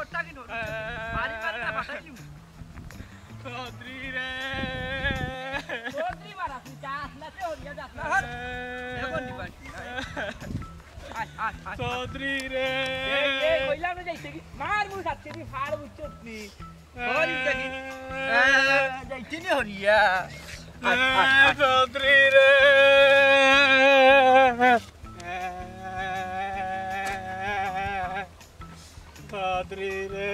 করতা কি নর মারি মারতা বাসাইলি চৌধুরী রে চৌধুরী মারা তুই যাস না তে হরিয়া যাস না এখন দিবা চৌধুরী রে এই কইলা না যাইতে কি মার মুই সাথে দি ফাড় বুঝছনি হরি দেখি যাইতে নি হরিয়া চৌধুরী রে চৌধুরী রে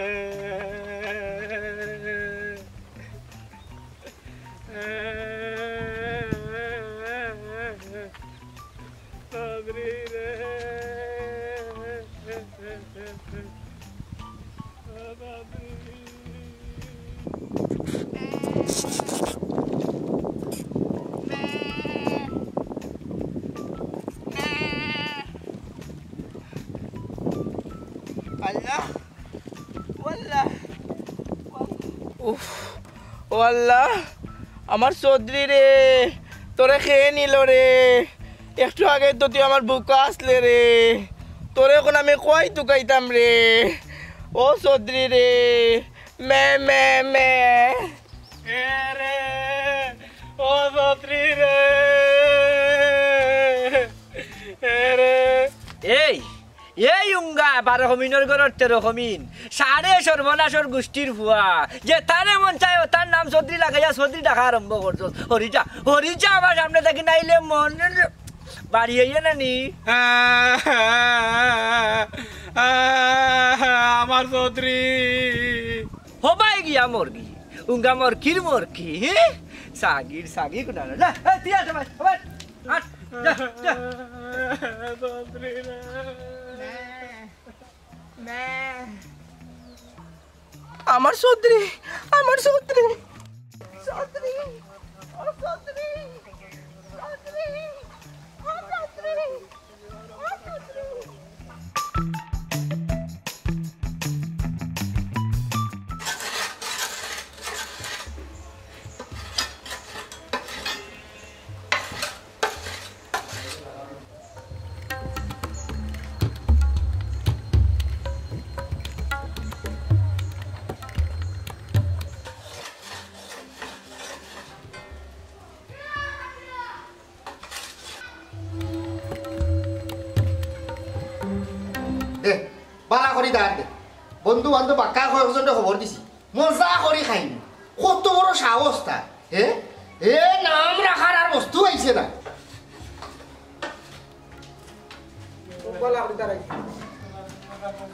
আল্লাহ আমার চৌধুরী রে তোরে খেয়ে নিল রে একটু আগে তো তুই আমার বুকা আসলে রে তোরে এখন আমি কই তুকাইতাম রে ও চৌধুরী রে মে মে মে রে ও চৌধুরী রে এই এই উঙ্গা 12 মিনিটের ঘরের 13 মিনিট সাড়ে সর্বনাশর গোষ্ঠীর ভুয়া যে তারে মন চায় তার নাম চৌধুরী লাগাইয়া চৌধুরী ডাকা আরম্ভ করছো হরিজা হরিজা আমার সামনে থেকে নাইলে মন বাড়ি হইয়া নানি আমার চৌধুরী হবাই গিয়া মর্গি উঙ্গা মর্কির মর্কি সাগির সাগি কোনা না তুই আসে ভাই হাট যা যা চৌধুরী রে আমার চৌধুরী আমার চৌধুরী চৌধুরী ও চৌধুরী চৌধুরী ও চৌধুরী ও চৌধুরী বালা করি দাঁড় দে বন্ধু বান্ধব বাক্কা কয়েকজন খবর দিছি মজা করি খাইনি কত বড় সাহস তার এ নাম রাখার আর বস্তু আইছে না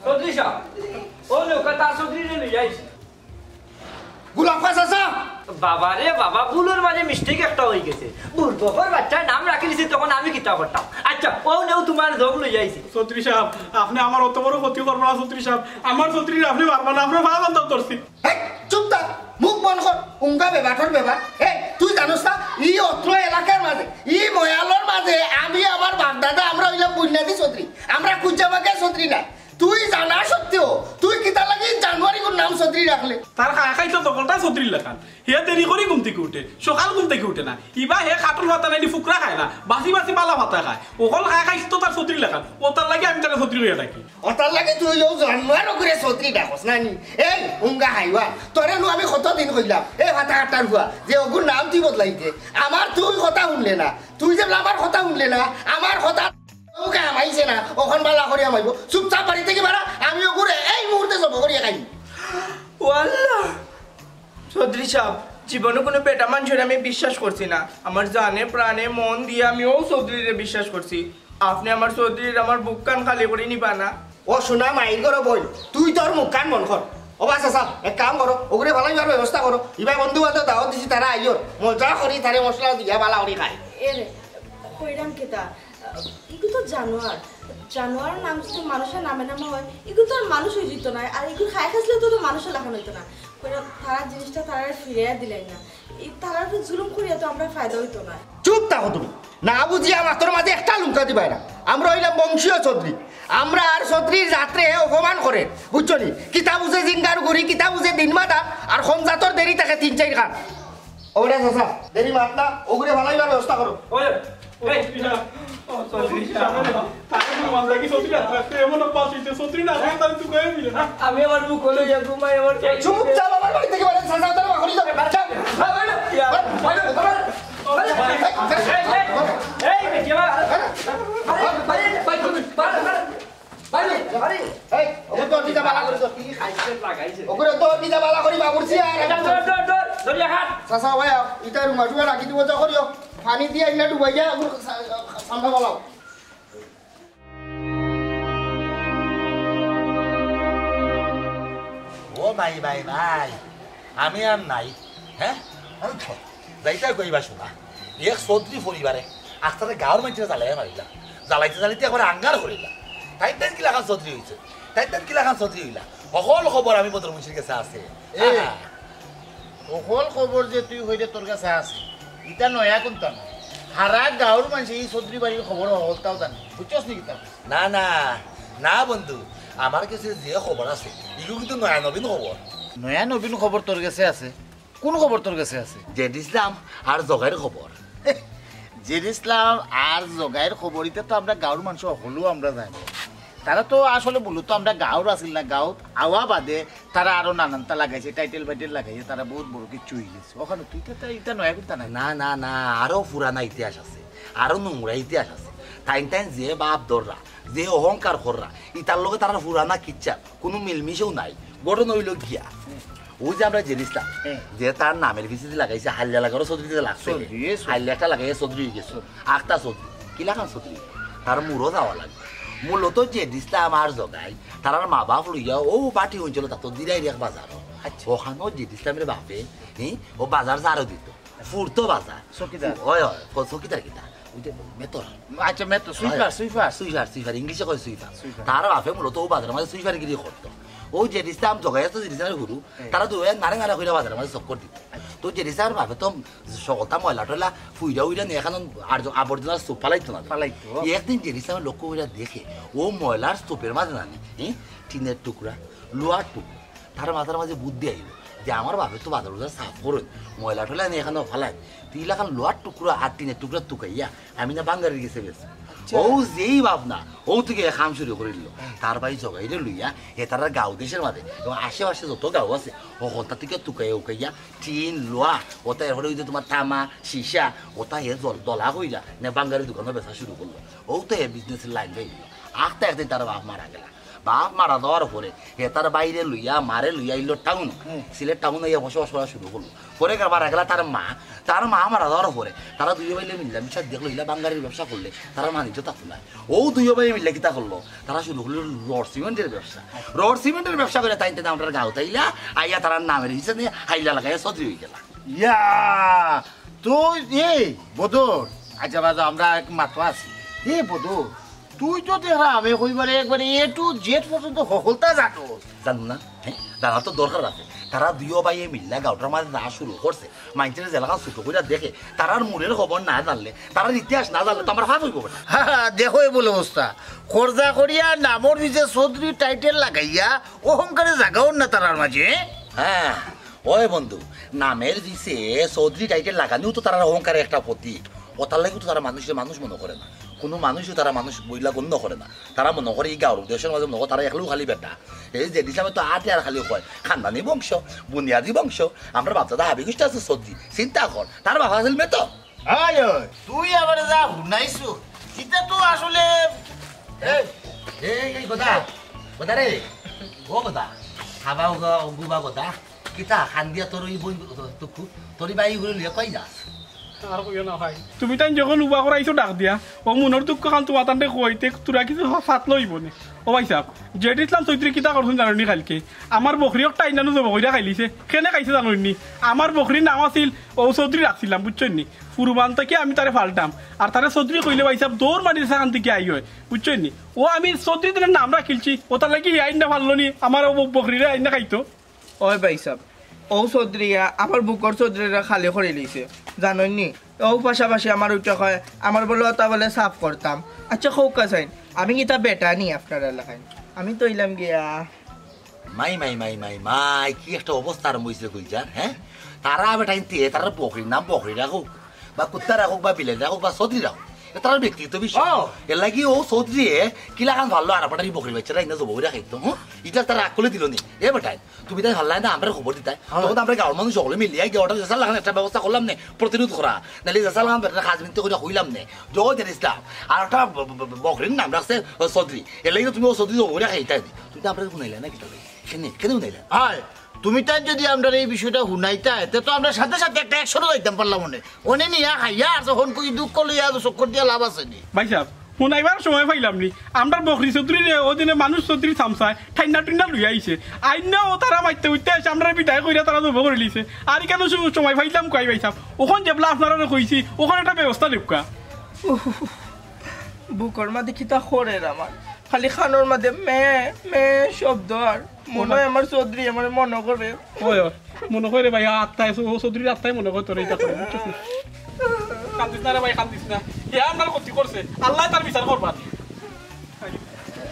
চৌধুরী সাহেব ও লোক তার চৌধুরী নিয়ে যাইছে গোলাপ গাছ আসা বাবা রে বাবা ভুলের মাঝে মিস্টেক একটা হয়ে গেছে বুড়বকর বাচ্চার নাম রাখি দিছি তখন আমি কিতা করতাম আচ্ছা ও নেও তোমার ধোক লই যাইছি চৌধুরী সাহেব আপনি আমার অত বড় ক্ষতি করবেন না চৌধুরী সাহেব আমার চৌধুরী আপনি পারবেন না আপনার ভালো বান্ধব করছি চুপ থাক মুখ বন্ধ কর উঙ্গা বেবাটর বেবা তুই জানোস না ই অত্র এলাকার মাঝে ই ময়ালর মাঝে আমি আমার বাগদাদা আমরা হইলাম বুনিয়াদি চৌধুরী আমরা কুজাবাকে চৌধুরী না তুই জানা সত্ত্বেও তুই কিতা লাগি জানুয়ারি কোন নাম চৌধুরী রাখলে তার খাই তো তখনটা চৌধুরী লেখান হে দেরি করে ঘুম থেকে উঠে সকাল ঘুম থেকে উঠে না ইবা হে কাটল ভাতা নাই ফুকরা খায় না বাসি বাসি পালা ভাতা খায় ওকল খাই তো তার চৌধুরী লেখান ও তার লাগে আমি তার চৌধুরী হয়ে থাকি ও তার লাগে তুই লোক জানুয়ারি করে চৌধুরী ডাকস নানি এই উঙ্গা হাইওয়া তোরে নো আমি কতদিন কইলাম এই ভাতা কাটার হুয়া যে ওগুর নাম তুই বদলাইতে আমার তুই কথা শুনলে না তুই যে আমার কথা শুনলে না আমার কথা ওকে আমাইছে না ওখান বালা করে আমাইব চুপচাপ বাড়ি থেকে বাড়া আমি ওগুরে এই মুহূর্তে জব করিয়া খাই ওয়াল্লাহ চৌধুরী সাহেব জীবনে কোনো পেটা মানুষের আমি বিশ্বাস করছি না আমার জানে প্রাণে মন দিয়ে আমিও চৌধুরীরে বিশ্বাস করছি আপনি আমার চৌধুরীর আমার বুক কান খালি করে নিবা না ও শোনা মাইর করো বই তুই তোর মুখ কান মন কর ও বাস আসা এক কাম করো ওগুলো ভালো যাওয়ার ব্যবস্থা করো ইবা বন্ধু বান্ধব দাওয়াত দিছি তারা আইয়র মজা করি তারে মশলা দিয়া বালা করি খায় এরে কইরাম কেতা ইগু তো জানোয়ার নাম যদি মানুষের নামে নামে হয় ইগু তো আর মানুষ হয়ে যেত না আর ইগু খাই খাসলে তো মানুষের লেখানো হইতো না তারা জিনিসটা তারা ফিরিয়ে দিলেন না এই তারা জুলুম করিয়া তো আমরা ফায়দা হইতো না চুপ থাকো তুমি না বুঝিয়া মাতর মাঝে একটা লুঙ্কা দিবাই না আমরা হইলাম বংশীয় চৌধুরী আমরা আর চৌধুরীর যাত্রে অপমান করে বুঝছো নি কিতা বুঝে জিঙ্গার ঘুরি কিতা বুঝে দিন মাতা আর কোন জাতর দেরি থাকে 3-4 খান ওরা চাচা দেরি মাত না ওগুলো ভালোইবার ব্যবস্থা করো আমি আমার বুক হলো ঘুমাই আমার চুপচাপ আমার বাড়ি থেকে বাইরে সাজা তারা বাড়ি যাবে পানি দিয়ে আইনা ডুবাই যা সামনে বলাও ও ভাই ভাই ভাই আমি আর নাই হ্যাঁ যাইতা কইবা শোনা এক চৌধুরী পরিবারে আস্তে গাঁৱৰ মানুষের জ্বালাই মারিলা জ্বালাইতে জ্বালাইতে একবারে আঙ্গার করিলা তাই কিলাখান চৌধুরী হয়েছে তাই কিলাখান চৌধুরী হইলা সকল খবর আমি বদর মুন্সির কাছে আছে সকল খবর যে তুই হইলে তোর কাছে আছে ইটা নয়া কোনটা না হারা গাঁৱৰ মানুষ এই চৌধুরী বাড়ির খবর হলতাও জানে বুঝছস নাকি তা না না না বন্ধু আমার কাছে যে খবর আছে এগুলো কিন্তু নয়া নবীন খবর নয়া নবীন খবর তোর কাছে আছে কোন খবর তোর কাছে আছে জেড ইসলাম আর জগাইর খবর জেড ইসলাম আর জগাইয়ের খবরিতে তো আমরা গাঁৱৰ মানুষ হলেও আমরা জানি তারা তো আসলে মূলত আমরা গাঁৱৰ আছিল না গাঁৱত আওয়া বাদে তারা আরো নানানটা লাগাইছে টাইটেল বাইটেল লাগাইছে তারা বহুত বড় কিছু হয়ে গেছে ওখানে তুই তো এটা নয়া করতে নাই না না না আরো পুরানা ইতিহাস আছে আরো নোংরা ইতিহাস আছে টাইম টাইম যে বাপ দররা যে অহংকার কররা ইতার লগে তারা পুরানা কিচ্ছা কোনো মিলমিশেও নাই ঘটনা হইল গিয়া ওই যে আমরা জেনিসলাম যে তার নামের ভিত্তিতে লাগাইছে হাল্লা লাগারও চৌধুরীতে লাগছে হাল্লাটা লাগাইছে চৌধুরী হয়ে গেছে আখটা চৌধুরী কিলাখান চৌধুরী তার মুরও যাওয়া লাগবে মূলত যে ইসলাম আর জগাই তার মা বাপ লইয়া ও পার্টি হয়েছিল তা তো দিরাই রেখ বাজার ওখানেও যে ইসলামের বাপে ও বাজার যারও দিত ফুরতো বাজার চকিদার হয় হয় চকিদার কিনা মেতর আচ্ছা মেতো সুইপার সুইপার সুইফার সুইফার ইংলিশে কয় সুইফার তার বাপে মূলত ও বাজারের মাঝে সুইফার গিরি করতো ও যে ইসলাম জগাই তো ইসলামের গুরু তারা দুই নারে নারে কইরা বাজারের মাঝে চক্কর দিত তো যে ইসলামের ভাবে তো সকলটা ময়লা টয়লা ফুইরা উইরা নিয়ে এখন আবর্জনা স্তূপ ফালাইতো না ফালাইতো একদিন যে ইসলামের লক্ষ্য উইরা দেখে ও ময়লার স্তূপের মাঝে নানি টিনের টুকরা লোহার টুকরা তার মাথার মাঝে বুদ্ধি আইল যে আমার ভাবে তো বাজার বাজার সাফ করুন ময়লা টয়লা নিয়ে এখানে ফালাই তিন এখন লোহার টুকরা আর টিনের টুকরা টুকাইয়া আমি না বাঙ্গারি গেছে বেশ ও যেই ভাবনা ও থেকে খাম শুরু করে দিল তার বাড়ি জগাইলে লইয়া এ তারা গাঁও দেশের মাঝে এবং আশেপাশে যত গাঁও আছে ওখানটা থেকে টুকাইয়া উকাইয়া টিন লোয়া ওটা এরপরে ওই যে তোমার তামা সীসা ওটা হে দলা হইলা না বাঙ্গারি দোকানে বেচা শুরু করলো ও তো হে বিজনেসের লাইন হয়ে গেল আখটা একদিন তার বাপ মারা গেলা বাপ মারা দেওয়ার পরে হে তার বাইরে লইয়া মারে লইয়া ইলো টাউন সিলেট টাউন হইয়া বসবাস করা শুরু করলো পরে মারা গেলা তার মা মারা দেওয়ার পরে তারা দুই বাইলে মিললাম মিশা দেখলো ইলা বাঙ্গারির ব্যবসা করলে তারা মানিজ্য তা খোলায় ও দুই বাই মিললে কিতা করলো তারা শুরু করলো রড সিমেন্টের ব্যবসা করে তাই আমরা গাঁও তাইলা আইয়া তার নামের হিসেবে হাইলা লাগাইয়া চৌধুরী হয়ে গেলা ইয়া তো এই বদর আচ্ছা বাজা আমরা মাত্র আছি এ বদর তুই তো দেখা আমি কইবারে একবারে এ টু জেড পর্যন্ত সকলটা জানো জানো না হ্যাঁ জানা তো দরকার আছে তারা দুইও বাইয়ে মিললা গাঁওটার মাঝে যা শুরু করছে মাইন্সের জেলাকা ছোট করে দেখে তারার মূলের খবর না জানলে তারার ইতিহাস না জানলে তো আমরা ভাব হইব না দেখো এই বলে অবস্থা খরজা করিয়া নামর নিচে চৌধুরী টাইটেল লাগাইয়া অহংকারে জাগাও না তারার মাঝে হ্যাঁ ওই বন্ধু নামের দিছে চৌধুরী টাইটেল লাগানিও তো তারা অহংকারের একটা প্রতীক ও তার লাগে তো তারা মানুষ মনে করে না কোনো মানুষও তারা মানুষ বইলা গণ্য করে না তারা মনে করে এই গাঁর দেশের মাঝে মনে করে তারা একলেও খালি বেটা এই যে হিসাবে তো আটে আর খালি কয় খানদানি বংশ বুনিয়াদি বংশ আমরা বাচ্চাদা হাবি গুষ্টি আছে সবজি চিন্তা কর তার বাবা আছিল মেতো তুই আবার যা শুনাইছো সেটা তো আসলে এই কথা কথা রে ও কথা খাবা গুবা কথা কিতা খান দিয়া তোর ওই বই তোর বাই গুলো লিয়ে কই যাস তুমি তাই যখন উবা করাইছো ডাক দিয়া ও মনের দুঃখ খান তোমার তান্তে কইতে তোরা কিছু ফাত লইব নে ও ভাই সাহেব জেড ইসলাম চৌধুরী কিতা করছেন জানি কালকে আমার বকরিও টাইনানো যাব কইরা খাইলিছে কেনে খাইছে জানি আমার বকরির নাম আছিল ও চৌধুরী রাখছিলাম বুঝছেন নি ফুরবান থেকে আমি তারে ফাল্টাম আর তারে চৌধুরী কইলে ভাই সাহেব দৌড় মারি সেখান থেকে আই হয় বুঝছেন নি ও আমি চৌধুরী দিনের নাম রাখিলছি ও তার লাগি আইন না ফাললো নি আমার ও বকরিরে আইন না খাইতো ওই ভাই সাহেব ও চৌধুরীয়া আমার বুকর চৌধুরীরা খালি করে লিছে জানেন নি ও পাশাপাশি আমার উঠে হয় আমার বলে ওটা বলে সাফ করতাম আচ্ছা খৌকা চাইন আমি কি তা বেটা নি আপনার এলাকায় আমি তো ইলাম গিয়া মাই মাই মাই মাই মাই কি একটা অবস্থার মইছে কইজার হ্যাঁ তারা বেটাইতে তারা বকরির নাম বকরি রাখুক বা কুত্তা রাখুক বা বিলে রাখুক বা সদরি রাখুক তার ব্যক্তিগত বিষয় এর লাগি ও চৌধুরী কিলা খান ভালো আর আপনার বকরি বাচ্চারা ইনা জব করে খাইতো এটা তারা আকলে দিল নি এ বেটাই তুমি তাই ভালো না আমরা খবর দিতাই তখন আমরা গাঁর মানুষ সকলে মিলিয়ে গিয়ে অর্ডার জেসা লাগান একটা ব্যবস্থা করলাম নে প্রতিরোধ করা নাহলে জেসা লাগান বেটা কাজ মিনতে করে হইলাম নে জয় দেন ইসলাম আর একটা বকরির নাম রাখছে চৌধুরী এর লাগি তুমি ও চৌধুরী জব করে খাইতাই দি তুমি তো আমরা শুনাইলা না কি কেন শুনাইলা হয় তুমি তাই যদি আমরা এই বিষয়টা শুনাইতা এতে তো আমরা সাথে সাথে একটা একশো যাইতাম পারলাম মনে অনে নিয়া খাইয়া আর যখন কই দুঃখ লইয়া চক্কর দিয়া লাভ আছে নি ভাই সাহেব শুনাইবার সময় পাইলাম নি আমরা বকরি চৌধুরী ও দিনে মানুষ চৌধুরী সামসায় ঠান্ডা টিন্ডা লুই আইছে আইনা ও তারা মাইতে উঠতে আসে আমরা বিদায় কইরা তারা জব করে লিছে আর কেন সময় পাইলাম কই ভাই সাহেব ওখান যেবলা আপনারা কইছি ওখানে একটা ব্যবস্থা লেপকা বুকর মধ্যে খিতা খোরের আমার খালি খানোর মধ্যে মে মে শব্দ আর মনে হয় আমার চৌধুরী আমার মনে করে ওই মনে করে ভাই আত্মায় ও চৌধুরীর আত্মায় মনে করে তোর এইটা করে কান্দিস না রে ভাই কান্দিস না হে আমার ক্ষতি করছে আল্লাহ তার বিচার করবা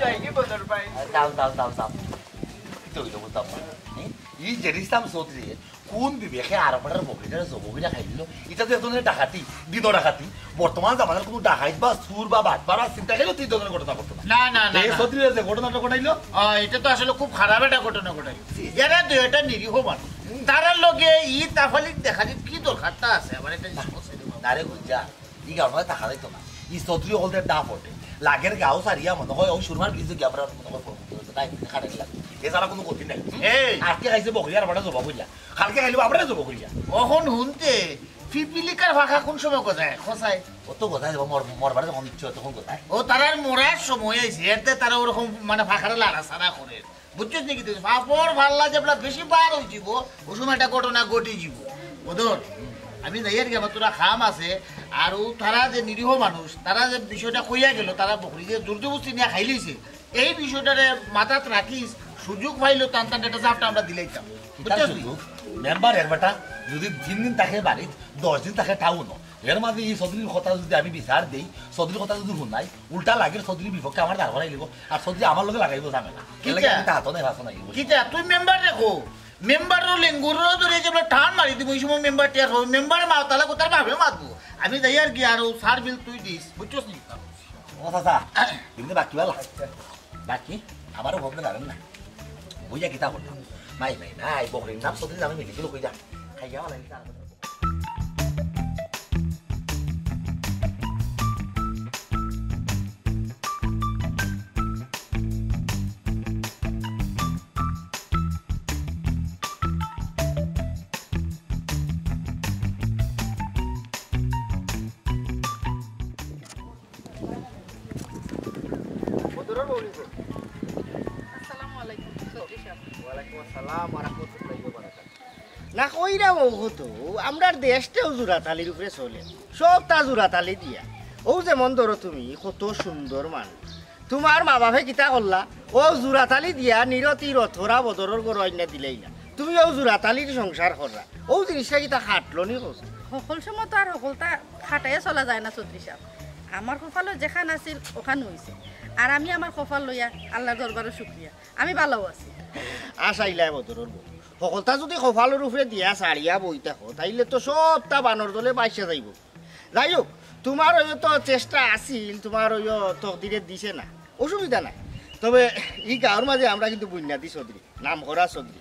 যাই কি বদর ভাই দাও দাও দাও দাও তো হইলো বলতাম এই যে ইসলাম চৌধুরী কোন বিবেকে আর আপনার বকরিটার জববিরা খাইল এটা তো এতদিনের ডাকাতি দিন ডাকাতি বর্তমান জামানার কোনো ডাকাইত বা সুর বা বাটপাড়া চিন্তা খেলেও 3 ধরনের ঘটনা করতো না না না এই চৌধুরী যে ঘটনাটা ঘটাইলো এটা তো আসলে খুব খারাপ একটা ঘটনা ঘটাই এরা দুইটা নিরীহ মানুষ তারার লগে ই তাফালিক দেখা দিত কি দরকারটা আছে আমার একটা আরে গুজা ই গাওয়া টাকা দিত না ই চৌধুরী হলদের ডা পড়ে লাগের গাও সারিয়া মনে হয় ও সুরমার কিছু গিয়া আপনার মনে হয় তাই খাটে লাগে এছাড়া কোনো গতি নাই আজকে খাইছে বকরিয়া আর বাটা জবা করিয়া কালকে খাইলে আপনারা জবা করিয়া অহন শুনতে পিপিলিকার ভাষা কোন সময় কোথায় খসায় অত কোথায় যাব মরবার যখন ইচ্ছে তখন কোথায় ও তারার মরার সময় আইছে এতে তারা ওরকম মানে ভাষাটা লাড়া সারা করে বুঝছিস নাকি তুই ফাপড় ভাল্লা যেগুলা বেশি বার হয়ে যাব ও সময় একটা ঘটনা ঘটে যাব ওদের আমি যাই আর কি আমার তোরা খাম আছে আর তারা যে নিরীহ মানুষ তারা যে বিষয়টা কইয়া গেল তারা বকরি যে জোরজবস্তি নিয়ে খাই লইছে এই বিষয়টারে মাথাত রাখিস সুযোগ পাইলো টান টান একটা চাপটা আমরা দিলাইতাম মেম্বার এর বেটা যদি 3 দিন থাকে বাড়িত 10 দিন থাকে টাউন এর মাঝে এই চৌধুরীর কথা যদি আমি বিচার দিই চৌধুরীর কথা যদি শুনাই উল্টা লাগে চৌধুরীর বিপক্ষে আমার দাঁড় করাই দিব আর চৌধুরী আমার লগে লাগাইব ঝামেলা হাত নাই ভাষা নাই কিটা তুই মেম্বার রেখো মেম্বারও লেঙ্গুরও ধরে যে টান মারি দিব ওই সময় মেম্বার টিয়ার হবে মেম্বার মা তাহলে কোথার ভাবে মাতবো আমি যাই আর কি আর সার বিল তুই দিস বুঝছস নি ও চাচা কিন্তু বাকি ভালো বাকি আমারও ভাবতে পারেন না বুঝা কিতা করতাম নাই নাই নাই বকরির নাম চৌধুরী আমি মিলি গেল কই যা খাই যাওয়া লাগে না কইরা ও তো আমরার দেশটাও জোড়াতালির উপরে চলে সবটা জোড়াতালি দিয়া ও যেমন ধরো তুমি কত সুন্দর মানুষ তোমার মা বাপে কিতা করলা ও জোড়াতালি দিয়া নিরতি রথরা বদরের গড় আইনা দিলেই না তুমি ও জোড়াতালির সংসার করলা ও জিনিসটা কিতা খাটলো নি কস সকল সময় তো আর সকলটা খাটাইয়া চলা যায় না চৌধুরী সাহেব আমার কপালও যেখান আছিল ওখান হয়েছে আর আমি আমার কপাল লইয়া আল্লাহর দরবারে শুকরিয়া আমি ভালো আছি আসাইলাই বদরের বউ সকলটা যদি কপালের উপরে দিয়া সারিয়া বই থাকো তাইলে তো সবটা বানর দলে বাইসা যাইব যাই হোক তোমার ওই তো চেষ্টা আছিল তোমার ওই তকদিরে দিছে না অসুবিধা নাই তবে এই গাঁর মাঝে আমরা কিন্তু বুনিয়াদি চৌধুরী নাম করা চৌধুরী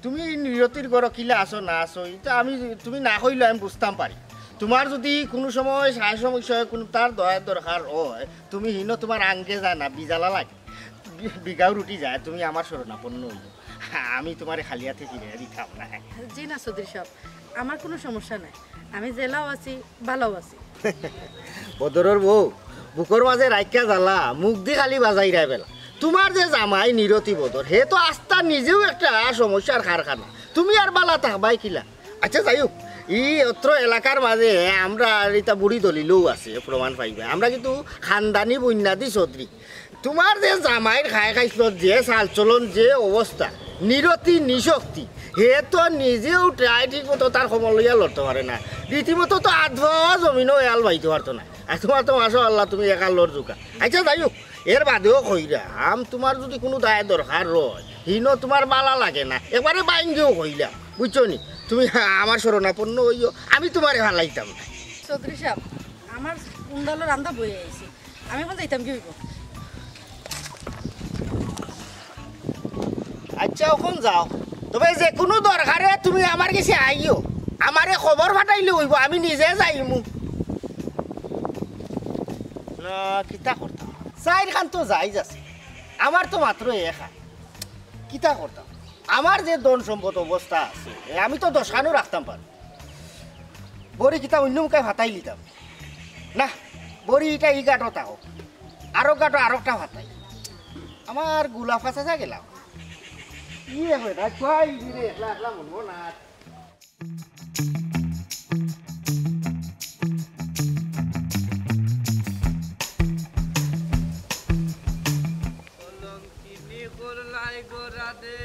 তুমি নিরতির ঘর কিলা আসো না আসো এটা আমি তুমি না কইলে আমি বুঝতাম পারি তোমার যদি কোনো সময় সাহায্য সমস্যা কোনো তার দয়ার দরকার হয় তুমি হিনো তোমার আঙ্গে যায় না বিজালা লাগে বিঘাও রুটি যায় তুমি আমার শরণাপন্ন হইল আমি তোমার খালি হাতে ফিরে দিতাম না জি না চৌধুরী সাহেব আমার কোনো সমস্যা নাই আমি জেলাও আছি ভালো আছি বদরের বউ বুকর মাঝে রাইকা জ্বালা মুখ দি খালি বাজাই রায় বেলা তোমার যে জামাই নিরতি বদর হে তো আস্থা নিজেও একটা সমস্যার কারখানা তুমি আর বালা থাকবাই কিলা আচ্ছা যাই হোক এই অত্র এলাকার মাঝে আমরা এটা বুড়ি দলিলও আছে প্রমাণ পাইবে আমরা কিন্তু খানদানি বন্যাদি চৌধুরী তোমার যে জামাইয়ের খাই খাইছিল যে চালচলন যে অবস্থা নিরতি নিশক্তি হে তো নিজেও ট্রাই ঠিক মতো তার সময় লইয়া লড়তে পারে না রীতিমতো তো আধা জমিনও এল বাইতে পারতো না আর তোমার তো মাসো আল্লাহ তুমি একা লড় জোকা আচ্ছা যাই হোক এর বাদেও কইরা তোমার যদি কোনো দায় দরকার রয় হিনো তোমার বালা লাগে না এবারে বাইঙ্গেও কইলা বুঝছো নি তুমি আমার শরণাপন্ন হইও আমি তোমারে ভালাইতাম না চৌধুরী সাহেব আমার উন্দালো রান্দা বয়ে আইছি আমি এখন যাইতাম কি হইব আচ্ছা এখন যাও তবে যে কোনো দরকারে তুমি আমার কাছে আইও আমারে খবর পাঠাইলে হইব আমি নিজে যাইমু না কিতা করতাম চাইর খান তো যাই যাচ্ছে আমার তো মাত্র একা কিতা করতাম আমার যে ধন সম্পদ অবস্থা আছে আমি তো 10 খানও রাখতাম পারি বড়ি কিতা অন্য মুখে ভাতাই লিতাম না বড়ি এটা ই গাঁটো তাও আরো গাঁটো আরোটা ভাতাই আমার গুলা ফাঁসা গেলাম ইয়ে হয় না ছয় দিনে একলা একলা মনবো না কলঙ্কিনী করলাই গোরাদে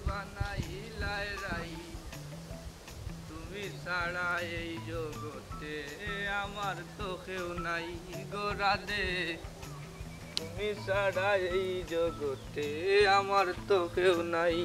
বানাইলাই রাই তুমি ছাড়া এই জগতে আমার তো কেউ নাই গোরাদে তুমি ছাড়া এই জগতে আমার তো কেউ নাই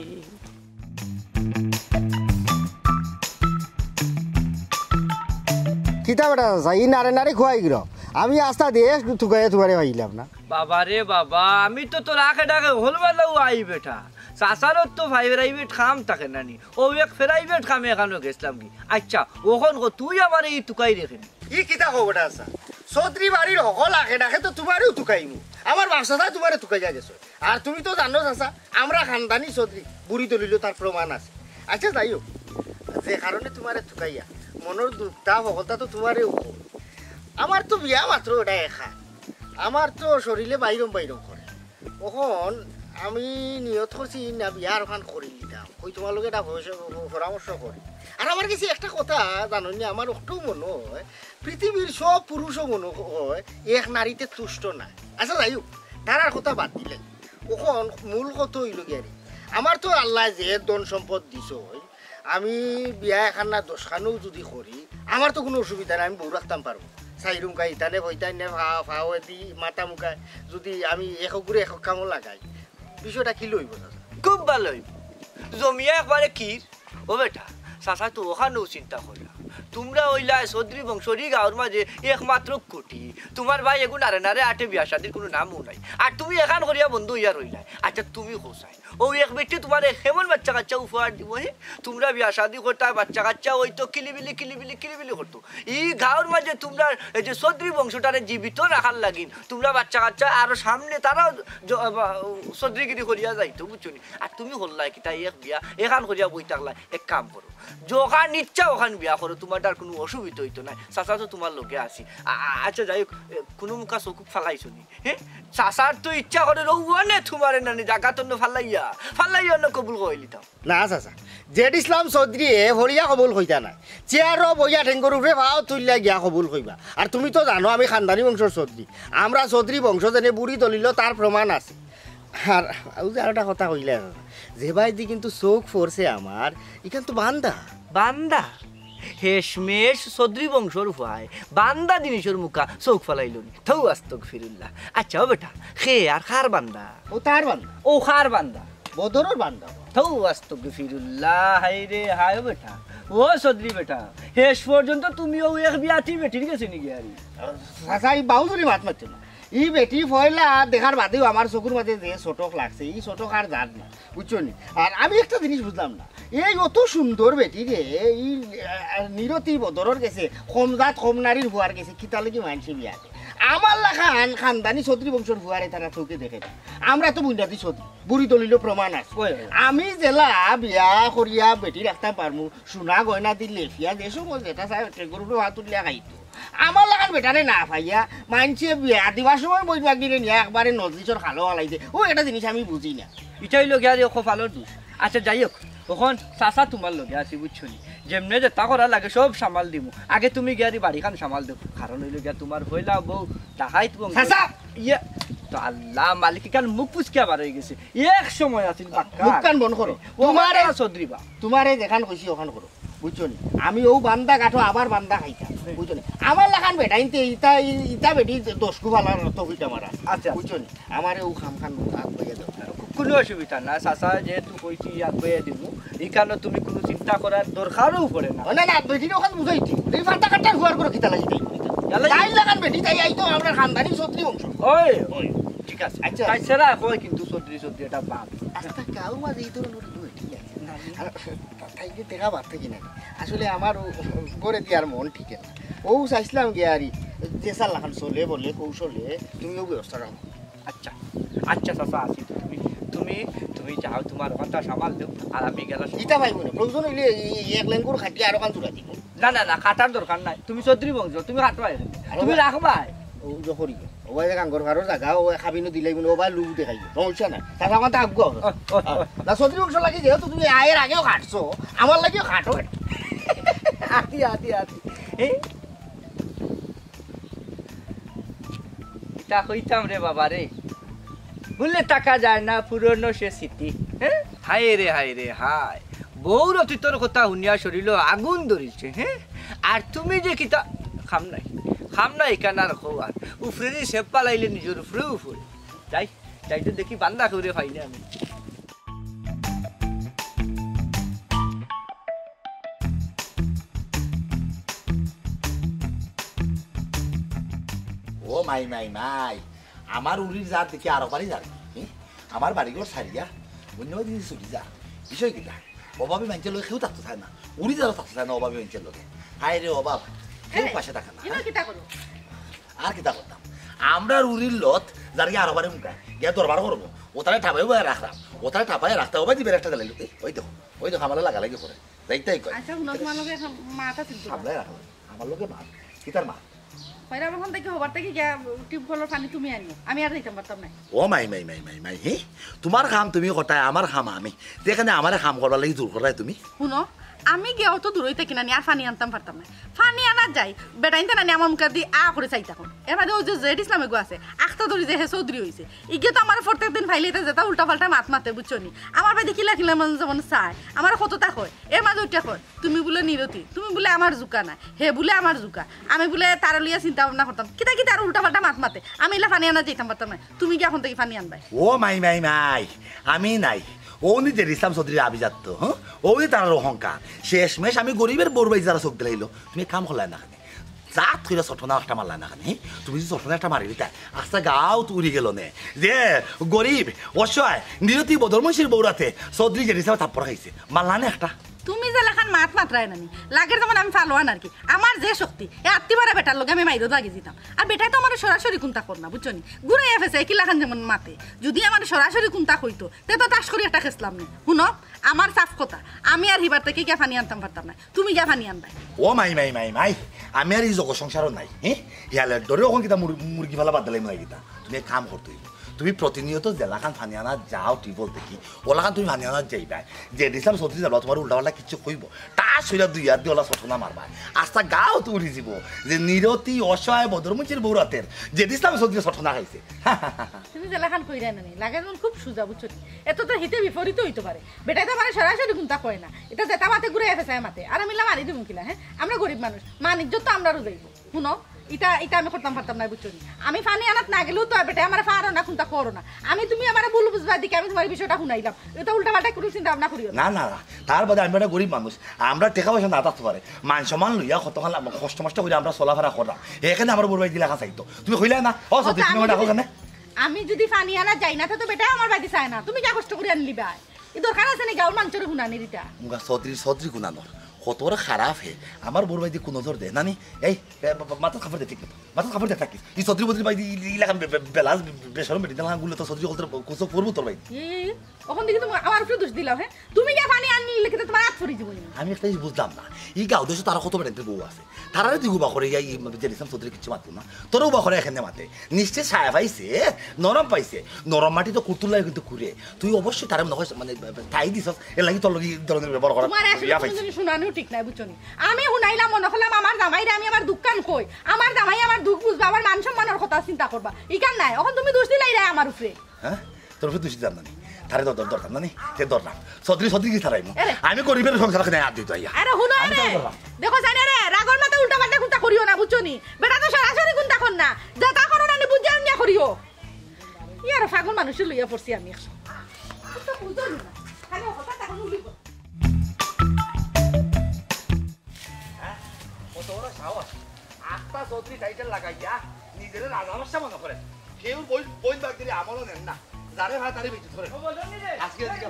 কিতা বেটা যাই নারে নারে খুয়াই গিল আমি আস্তা দিয়ে তুকাই তুকারে ভাইলাম না বাবা রে বাবা আমি তো তোর আখে ডাকে হল বেলাও আই বেটা চাচারও তো ভাই প্রাইভেট খাম থাকে নানি ও এক প্রাইভেট খামে এখানে গেছিলাম কি আচ্ছা ওখন তুই আমার এই তুকাই রেখে ই কিতা কো বেটা আসা চৌধুরী বাড়ির সকল আখে ডাকে তো তোমারও তুকাইমু আমার বাসাটা তোমারে তুকাই যা গেছো আর তুমি তো জানো চাচা আমরা খানদানি চৌধুরী বুড়ি দলিল তার প্রমাণ আছে আচ্ছা যাইও যে কারণে তোমারে তুকাইয়া মনের দুঃখটা সকলটা তো তোমারে আমার তো বিয়া মাত্র ওটা একা আমার তো শরীরে বাইরম বাইরম করে ওখন আমি নিয়ত করছি না বিয়ার ওখান করি দিতাম ওই তোমালোকে এটা পরামর্শ করি আর আমার কাছে একটা কথা জানো নি আমার একটু মনে হয় পৃথিবীর সব পুরুষও মনে হয় এক নারীতে তুষ্ট না আচ্ছা যাই হোক তারার কথা বাদ দিলে ওখন মূল কথা হইল গিয়ারি আমার তো আল্লাহ যে ধন সম্পদ দিছ আমি বিয়া এখান না 10 খানও যদি করি আমার তো কোনো অসুবিধা নাই আমি বউ রাখতাম পারবো চাইরুম কাই ইতানে ভইতানে ভাও দি মাথা মুখায় যদি আমি একক করে একক কামও লাগাই বিষয়টা কি লইব না খুব ভালো হইব জমিয়া একবারে কি ও বেটা চাচা তো ওখানেও চিন্তা করলা তোমরা ওইলা চৌধুরী বংশরী গাঁৱৰ মাঝে একমাত্র কোটি তোমার ভাই এগুলো নারে নারে আটে বিয়া শাদির কোনো নামও নাই আর তুমি এখান করিয়া বন্ধু ইয়া রইলা আচ্ছা তুমি হোসাই ও এক বেটি তোমার কেমন বাচ্চা কাচ্চা উপহার দিব হে তোমরা বিয়া শাদি করতে বাচ্চা কাচ্চা ওই তো কিলিবিলি করতো এই গাঁৱৰ মাঝে তোমরা এই যে চৌধুরী বংশটারে জীবিত রাখার লাগিন তোমরা বাচ্চা কাচ্চা আর সামনে তারাও চৌধুরীগিরি করিয়া যাইতো বুঝছো নি আর তুমি হল্লাই কি তাই এক বিয়া এখান করিয়া বই থাকলা এক কাম করো যখন ইচ্ছা ওখান বিয়া করো তোমার আর কোনো অসুবিধা হইতো না চাচা তো তোমার লোকে আসি আচ্ছা যাই হোক কোনো মুখা চকু ফালাইছো নি হ্যাঁ চাচার তো ইচ্ছা করে রৌনে তোমার নানি জাগা তো ফালাইয়া কবুল কইলি তাও না চাচা জেড ইসলাম চৌধুরীয়ে ভরিয়া কবুল কইতা না চেয়ারও বইয়া ঠেঙ্গর উপরে ভাও তুললা গিয়া কবুল কইবা আর তুমি তো জানো আমি খানদানি বংশর চৌধুরী আমরা চৌধুরী বংশ যেনে বুড়ি দলিল তার প্রমাণ আছে আর একটা কথা কইলে যে ভাই দি কিন্তু চোখ ফোরছে আমার এখান তো বান্দা হেশমেশ চৌধুরী বংশর ভাই বান্দা জিনিসের মুখা চোখ ফালাইলো নি থৌ আস্তক ফিরুল্লাহ আচ্ছা ও বেটা খে আর খার বান্দা ও তার বান্দা ও খার বান্দা বদরের বান্দা থৌ আস্তক ফিরুল্লাহ হাই রে হাই ও বেটা ও চৌধুরী বেটা হেশ পর্যন্ত তুমিও এক বিয়াতি বেটির গেছে নি গিয়ারি চাচা এই বাউজুরি মাত মারছে না ই বেটি ফয়লা দেখার বাদেও আমার চকুর মাঝে যে চটক লাগছে এই চটক আর জাত না বুঝছো নি আর আমি একটা জিনিস বুঝলাম না এই অত সুন্দর বেটি রে এই নিরতি বদরের গেছে কম জাত কম নারীর হুয়ার গেছে কিতালে কি মানছে বিয়াতে আমার লেখা খানদানি চৌধুরী বংশর হুয়ারে তারা চৌকে দেখে আমরা তো বুন্দাতি চৌধুরী বুড়ি দলিল প্রমাণ আছে আমি জেলা বিয়া করিয়া বেটি রাখতে পারমু সোনা গয়না দিলে ফিয়া দেশো যেটা চাই গরুর হাত তুলিয়া খাইতো আমার লাগার বেটারে না ভাইয়া মানছে বিয়া দিবার সময় বই বাগিরে নিয়ে একবারে নজরিচর খালো হালাইছে ও একটা জিনিস আমি বুঝি না এটাই লোক আর ফালোর দোষ আচ্ছা যাই হোক তখন চাচা তোমার লগে আছি বুঝছো নি যেমনে যে তা করা লাগে সব সামাল দিব আগে তুমি গিয়ারি বাড়িখান সামাল দেব কারণ হইল গিয়া তোমার হইলা বউ তাহাই তুমি ইয়ে তো আল্লাহ মালিক কাল মুখ পুচকে আবার হয়ে গেছে এক সময় আছিল মুখ কান বন্ধ করো তোমার চৌধুরী বা তোমারে দেখান কইছি ওখান করো বুঝছো নি আমি ও বান্দা কাঠো আবার বান্দা খাইতাম বুঝছো নি আমার লাগান বেটা ইতা বেটি দশকু ভালো তো হইতা মারা আচ্ছা বুঝছো নি আমারে ও খাম খান হাত বইয়া দাও কোনো অসুবিধা না চাচা যেহেতু কইছি হাত বইয়া দিব এই কারণে তুমি কোনো চিন্তা করার দরকারও পড়ে না না বেটির ওখান বুঝাইছি এই বান্দা কাটার হুয়ার করে কিতা লাগি তাই লাগান বেটি তাই আই তো আপনার খানদানি চৌধুরী বংশ ওই ঠিক আছে আচ্ছা আইসেরা কই কিন্তু চৌধুরী এটা বাপ আচ্ছা কাউ মাঝে এই ধরনের ঠিক আছে তাইকে দেখা বাদ থাকি না আসলে আমার করে দিয়ার মন ঠিক না ও চাইছিলাম কি আর চেষ্টার লাগান চলে বলে কৌশলে তুমিও ব্যবস্থা রাখো আচ্ছা আচ্ছা চাচা আছি তুমি তুমি তুমি যাও তোমার কথা সামাল দেও আর আমি গেলাম ইটা পাইব না প্রয়োজন হইলে এক লাইন করে খাটিয়ে আরো কান তুলা দিব না না না কাটার দরকার নাই তুমি চৌধুরী বংশ তুমি কাটবাই তুমি রাখবাই ও যখরি ও ভাই কাঙ্গর ঘরের জায়গা ও খাবিনো দিলাই ও ভাই লুক দেখাই সমস্যা নাই তার আমার তা আগুয়া না চৌধুরী বংশ লাগি যেহেতু তুমি আয়ের আগেও কাটছো আমার লাগিও কাটো আতি আতি আতি এটা কইতাম রে বাবা রে বললে টাকা যায় না পুরনো সে স্মৃতি হ্যাঁ হায় রে হায় বউর অতীতর কথা শুনিয়া শরীর আগুন ধরিছে হ্যাঁ আর তুমি যে কিতা খাম নাই কানার খোয়ার উফরে সেপ পালাইলে নিজের উপরে যাই তো দেখি বান্দা করে পাইলে আমি ও মাই আমার উড়ির যার দেখি আরো বাড়ি যাবে আমার বাড়িগুলো সারিয়া অন্য দিদি চুরি যা বিষয় কিনা অভাবী মানুষের লোক কেউ থাকতে থাকে না উড়ি যারা থাকতে থাকে না অভাবী মানুষের লোকে হায় রে অভাব কেউ পাশে থাকে না আর কিতা করতাম আমরা উড়ির লত যার গিয়ে আরো বাড়ি মুখা গিয়ে দরবার করবো ওটারে ঠাপাই বয়ে রাখলাম ওটারে ঠাপাই রাখতে হবে দিবে একটা জ্বালাইলো ওই দেখো আমার লাগালাগি করে যাইতাই কয় সামলাই রাখলাম আমার লোকে মা কিতার মা ও মাই হে তোমার খাম তুমি কটাই আমার খাম আমি যেখানে আমার খাম করবার লাগি দূর করাই তুমি শুনো আমি গিয়ে অত দূরই থাকি না আর ফানি আনতাম পারতাম না ফানি আনা যাই বেটাইতে না আমার মুখে দিয়ে করে চাই তখন এর মাঝে ওই যে জেড ইসলামে গো আছে আখতা ধরি যে হে চৌধুরী হয়েছে ইগে তো আমার প্রত্যেক দিন ফাইলেতে যেটা উল্টা পাল্টা মাতে বুঝছো নি আমার ভাই দেখিলা মানে যেমন চায় আমার কতটা কয় এর মাঝে ওইটা কয় তুমি বলে নিরতি তুমি বলে আমার জুকা না হে বলে আমার জুকা আমি বলে তার লিয়া চিন্তা ভাবনা করতাম কিতা কি তার উল্টা পাল্টা মাতে আমি এলা ফানি আনা যাইতাম পারতাম না তুমি কি এখন থেকে ফানি আনবাই ও মাই আমি নাই ওনি যে ইসলাম চৌধুরীর আভিজাত্য হ্যাঁ ওই তার অহংকার শেষমেশ আমি গরিবের বড়বাই যারা চোখ দিলাইলো তুমি কাম করলাই না খানে যা থইলা চটনা একটা মারলাই না খানে তুমি যদি চটনা একটা মারি দিতা আস্তা গাও তো উড়ি গেল নে যে গরিব অসহায় নিরতি বদরমশির বৌরাতে চৌধুরী যে হিসাবে থাপ্পড় খাইছে মারলা না একটা তুমি যে লেখান মাত্রায় নানি লাগের যেমন আমি ফালোয়ান আর কি আমার যে শক্তি এই আত্মীয়রা বেটার লোক আমি মাইরও লাগিয়ে দিতাম আর বেটাই তো আমার সরাসরি কুন্তা কর না বুঝছো নি ঘুরে ফেসে কি লেখান যেমন মাতে যদি আমার সরাসরি কুন্তা হইতো তে তো তাস করি একটা খেসলাম নি শুনো আমার সাফ কথা আমি আর হিবার থেকে গিয়া ফানি আনতাম পারতাম না তুমি গিয়া ফানি আনবাই ও মাই আমি আর এই জগ সংসারও নাই হ্যাঁ ইয়ালে ডরে ওখান কিতা মুরগি ফেলা বাদ দিলাই মাই গিতা তুমি এক কাম করতে তুমি প্রতিনিয়ত জেলাখান ফানিয়ানা যাও টিবল দেখি ওলাখান তুমি ফানিয়ানা যাইবা যে দিছিলাম চৌধুরী যাবা তোমার উল্টা পাল্টা কিছু কইব তা সইরা দুই হাত দিয়ে ওলা চটনা মারবা আস্তা গাও তো উড়ি যাব যে নিরতি অসহায় বদরমুচির বৌরাতের যে দিছিলাম চৌধুরী চটনা খাইছে তুমি জেলাখান কইরা নানি লাগে যেমন খুব সুজা বুঝছো এত তো হিতে বিপরীত হইতে পারে বেটাই তো মানে সরাসরি গুন্তা কয় না এটা যেটা মাতে ঘুরে ফেসে মাতে আর আমি মারি দিব কিলা হ্যাঁ আমরা গরিব মানুষ মানিজ্য তো আমরাও যাইব শুনো এটা আমি করতাম পারতাম না বুঝছো আমি ফানি আনাত না গেলেও তো বেটা আমার ফারো না কোনটা করো না আমি তুমি আমার ভুল বুঝবা দিকে আমি তোমার বিষয়টা শুনাইলাম এটা উল্টা পাল্টা করে চিন্তা ভাবনা করিও না তার বাদে আমি একটা গরিব মানুষ আমরা টেকা পয়সা না থাকতে পারে মান সম্মান লইয়া কতখান কষ্ট মষ্ট করে আমরা চলাফেরা করলাম এখানে আমার বড় ভাই দিলা চাইতো তুমি হইলে না ও সত্যি তুমি ডাকো কেন আমি যদি ফানি আনা যাই না তো বেটা আমার বাড়ি চায় না তুমি যা কষ্ট করে আনলিবা এই দরকার আছে নাকি গাঁর মানুষের শুনানি দিতা মুগা সদরি গুণানোর কত বড় খারাপ হে আমার বড় ভাই দিয়ে কোনো ধর দে নানি এই মাথা খাবার দে ঠিক মাথা খাবার দে থাকিস এই সদরি বদরি ভাই ইলাকান বেলাস বেসরম বেটি দিলাম গুলো তো সদরি হলতে কোসো পড়বো তোর ভাই ওখান থেকে তুমি আমার উপরে দোষ দিলাও হ্যাঁ তুমি যা পানি আনলি লিখে তোমার হাত ফরি দিব আমি একটা জিনিস বুঝলাম না এই গাঁও দেশে তারা কত বেড়াতে বউ আছে তারা তুই গুবা করে এই জেনিসাম চৌধুরী কিছু মাতবো না তোরও বা করে এখানে মাতে নিশ্চয় ছায়া পাইছে নরম পাইছে নরম মাটি তো কুতুল্লাই কিন্তু ঘুরে তুই অবশ্যই তার মানে তাই দিস এর লাগি তোর লাগি ধরনের ব্যবহার করা শুনানিও ঠিক নাই বুঝছো আমি শুনাইলাম মনে করলাম আমার জামাইরে আমি আমার দুঃখান কই আমার জামাই আমার দুঃখ বুঝবা আমার মান সম্মানের কথা চিন্তা করবা ইকান নাই এখন তুমি দোষ দিলাই রে আমার উপরে হ্যাঁ তোর উপরে দোষ দিলাম না তারে দরকার না সে দরকার সদরি কি তারাই আমি গরিবের সংসার খেতে হাত দিত আরে হুনো রে দেখো জানি রে রাগর মাথা উল্টা পাল্টা কুন্তা করিও না বুঝছো নি বেটা তো সরাসরি কুন্তা কর না যেটা করো না বুঝাও না করিও ইয়ার ফাগুন মানুষের লইয়া পড়ছি আমি একশো বুঝো না খালি কথা তখন উলিব আস্তা চৌধুরী টাইটেল লাগাইয়া নিজের রাজা বাদশা মনে করেন কেউ বই বই বাগ দিলে আমলও নেন না যারে ভাই তারে বেঁচে ধরে আজকে দিকে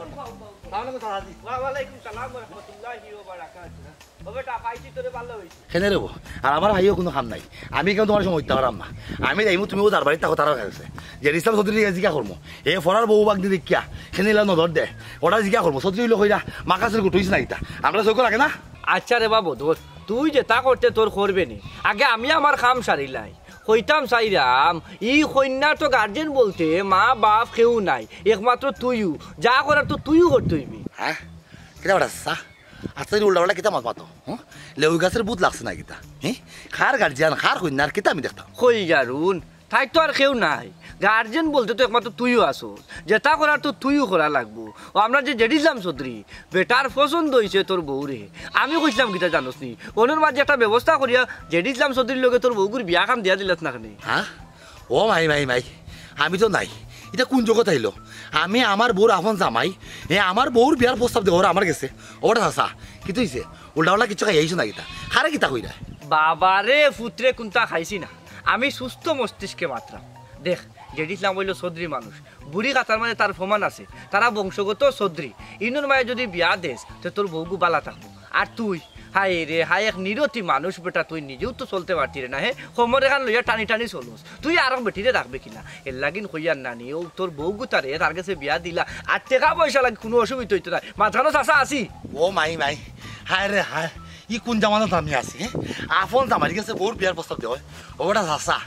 খেনে রেবো আর আমার ভাইও কোনো কাম নাই আমি কেউ তোমার সময় পারাম না আমি যাইমু তুমিও যার বাড়িতে থাকো তারা খাইছে যে ইসলাম চৌধুরী জিজ্ঞা করবো এ ফরার বউ বাগ দিয়ে দেখিয়া খেনে নজর দে ওটা জিজ্ঞা করবো চৌধুরী লোক হইরা মাকাশের গুটুইস না ইতা আমরা চৌক লাগে না আচ্ছা রে বাবু ধর তুই যে তা করতে তোর করবে নি আগে আমি আমার কাম সারিলাই কইতাম চাইরাম ই কন্যার তো গার্জেন বলতে মা বাপ কেউ নাই একমাত্র তুইও যা করার তো তুইও করতে হইবি হ্যাঁ কিতা ওটা চা আচ্ছা উল্টা পাল্টা কিতা মাত মাতো হ্যাঁ লেউ গাছের বুধ লাগছে না কিতা হ্যাঁ খার গার্জিয়ান খার কন্যার কিতা আমি দেখতাম কই যারুন তাই তো আর কেউ নাই গার্জেন বলতে তো একমাত্র তুইও আসো যেটা করার তো তুইও করা লাগবো ও আমরা যে জেডিসলাম চৌধুরী বেটার পছন্দ হয়েছে তোর বউরে আমি কইছিলাম কিতা জানোস নি ওনার মাঝে একটা ব্যবস্থা করিয়া জেডিসলাম চৌধুরীর লগে তোর বউগুর বিয়া কাম দিয়া দিলাস না কেন হ্যাঁ ও মাই মাই মাই আমি তো নাই এটা কোন জগৎ আইলো আমি আমার বউর আপন জামাই আমার বউর বিয়ার প্রস্তাব দেবো আমার গেছে ওটা চাচা কি তুইছে উল্টা পাল্টা কিছু খাই আইছো না কিতা খারে কিতা কইরা বাবারে পুত্রে কোনটা খাইছি না আমি সুস্থ মস্তিষ্কে মাত্রা দেখ জেডিসলাম হইল চৌধুরী মানুষ বুড়ি কাতার মানে তার প্রমাণ আছে তারা বংশগত চৌধুরী ইনুর মায়ে যদি বিয়া দেশ তো তোর বউগু বালা থাকবো আর তুই হাই রে হাই এক নিরতি মানুষ বেটা তুই নিজেও তো চলতে পারতি রে না হে সময় এখান লইয়া টানি টানি চলোস তুই আর বেটিরে রাখবে কিনা এর লাগিন কইয়ার নানি ও তোর বউগু তারে তার কাছে বিয়া দিলা আর টাকা পয়সা লাগে কোনো অসুবিধা হইতো না মাঝখানো চাষা আসি ও মাই মাই হায় রে হায় ই কোন জামানত আমি আছি আপন জামাই গেছে বউর বিয়ার প্রস্তাব দেওয়া ওটা চাচা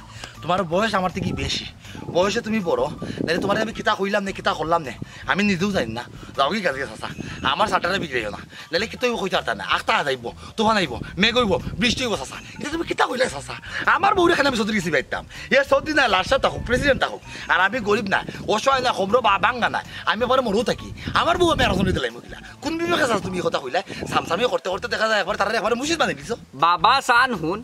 তোমার বয়স আমার থেকে বেশি বয়সে তুমি বড় নাহলে তোমার আমি কিতা কইলাম না কিতা করলাম না আমি নিজেও জানি না যাও কি কাজে চাচা আমার সাঁটারে বিগড়াইও না নাহলে কি তুই কইতে পারতা না আখতা যাইব তুফান আইব মেঘ হইব বৃষ্টি হইব চাচা এটা তুমি কিতা কইলে চাচা আমার বউরে খানে আমি চৌধুরী গেছি বাইতাম এ চৌধুরী না লাস্টার থাকুক প্রেসিডেন্ট থাকুক আর আমি গরিব না অসহায় না খবর বা বাঙ্গা না আমি এবার মরও থাকি আমার বউ আমি আলোচনা দিলাই মহিলা কোন বিবেকে চাচা তুমি কথা কইলে সামসামি করতে করতে দেখা যায় একবার তারা একবার মুশিদ বানিয়ে দিছো বাবা চান হুন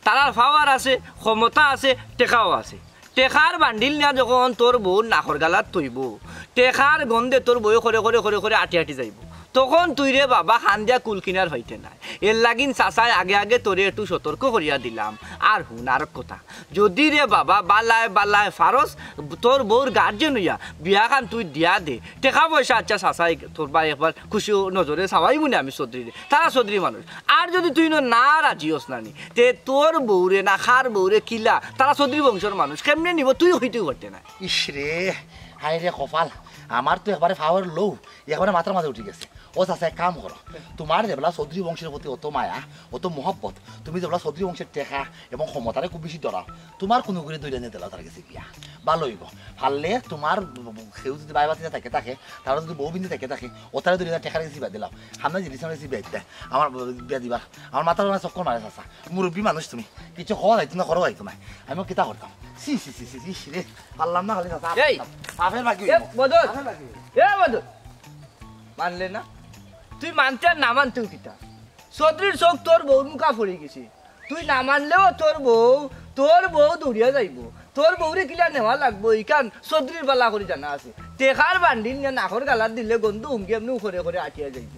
তারার পাওয়ার আছে ক্ষমতা আছে টেকাও আছে টেকার বান্ডিল নিয়া যখন তোর বউ নাখর গালাত তৈব টেকার গন্ধে তোর বউ করে করে করে করে আটি আটি যাইব তখন তুই রে বাবা খান দিয়া কুল কিনার হইতে নাই এর লাগিন চাচাই আগে আগে তোরে একটু সতর্ক করিয়া দিলাম আর হুন আর কথা যদি রে বাবা বালায় বালায় ফারস তোর বউর গার্জেন হইয়া বিয়া খান তুই দিয়া দে টেকা পয়সা আচ্ছা চাচাই তোর বা একবার খুশি নজরে চাওয়াই মনে আমি চৌধুরী তারা চৌধুরী মানুষ আর যদি তুই না রাজি হস নানি তে তোর বউরে না খার বউরে কিলা তারা চৌধুরী বংশের মানুষ কেমনে নিব তুই হইতেও করতে না ইসরে হাই রে কপাল আমার তো একবারে পাওয়ার লো একবারে মাথার মাঝে উঠে গেছে ও চাচা এক কাম করো তোমার যেবেলা চৌধুরী বংশের প্রতি অত মায়া অত মহব্বত তুমি যেবেলা চৌধুরী বংশের টেকা এবং ক্ষমতারে খুব বেশি ধরাও তোমার কোনো করে দৈরা নিয়ে দিলা তার কাছে বিয়া ভালো হইব পারলে তোমার সেও যদি বাই বাতিতে থাকে থাকে তারা যদি বউ বিন্দু থাকে থাকে ও তারা দৈরা টেকার কাছে বিয়া দিলাম সামনে জিনিস বিয়া দিতে আমার বিয়া দিবা আমার মাথার মাঝে চক্কর মারে চাচা মুরব্বী মানুষ তুমি কিছু খাওয়া যাইতো না করো যাইতো না আমি কিতা করতাম সি সি সি সি সি রে পারলাম না খালি চাচা সাফের বাকি মানলে না তুই মানতে আর না মানতেও কিতা চৌধুরীর চোখ তোর বউ মুখা পড়ে গেছে তুই না মানলেও তোর বউ দৌড়িয়া যাইব তোর বউরে কিলা নেওয়া লাগবো ইকান চৌধুরীর বালা করে জানা আছে টেকার বান্ডিল নিয়ে নাকর গালার দিলে গন্ধ উমকি এমনি করে করে আটিয়া যাইব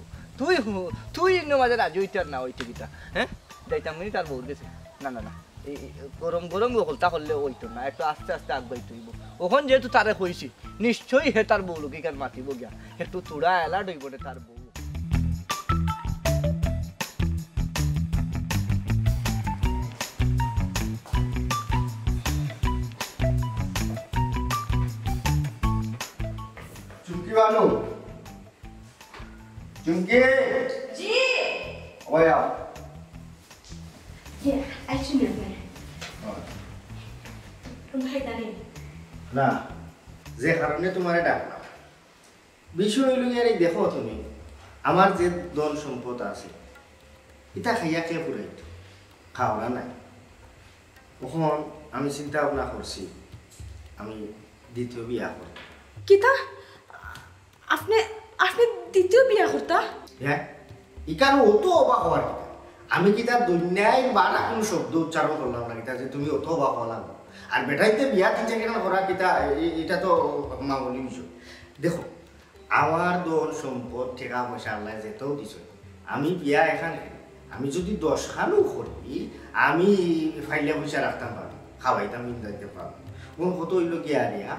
তুই ইন্ন মাঝে রাজি হইতে আর না হইতে কিতা হ্যাঁ যাইতাম নি তার বউর গেছে না না না এই গরম গরম হলতা করলে হইতো না একটু আস্তে আস্তে আগবাইতে হইব ওখান যেহেতু তারে কইছি নিশ্চয়ই হে তার বউ লোকে কার মাতিব গিয়া একটু তোড়া এলা ডইব তার বউ চুমকি বানু চুমকি জি ওয়া জি আইছি না ভাই জানি না যে কারণে তোমারে ডাকলাম বিষয় হইল গিয়ে দেখো তুমি আমার যে ধন সম্পদ আছে এটা খাইয়া কে পুরাইতো খাওয়া নাই তখন আমি চিন্তা ভাবনা করছি আমি দ্বিতীয় বিয়া করব কিতা আপনি আপনি দ্বিতীয় বিয়া করতা হ্যাঁ এখানে অত অবাক হওয়ার কথা আমি কি তার দুনিয়ায় বারা কোনো শব্দ উচ্চারণ করলাম না কিতা যে তুমি অত অবাক হলাম আর বেটাইতে বিয়া তিন চার করা কিতা এটা তো মামুলি বিষয় দেখো আমার ধন সম্পদ টাকা পয়সা আল্লাহ যেতেও দিছ আমি বিয়া এখানে আমি যদি 10 খানও করি আমি ফাইলে পয়সা রাখতাম পারি খাওয়াইতাম ইন্দাইতে পারবো কোন কত হইল গিয়া রিয়া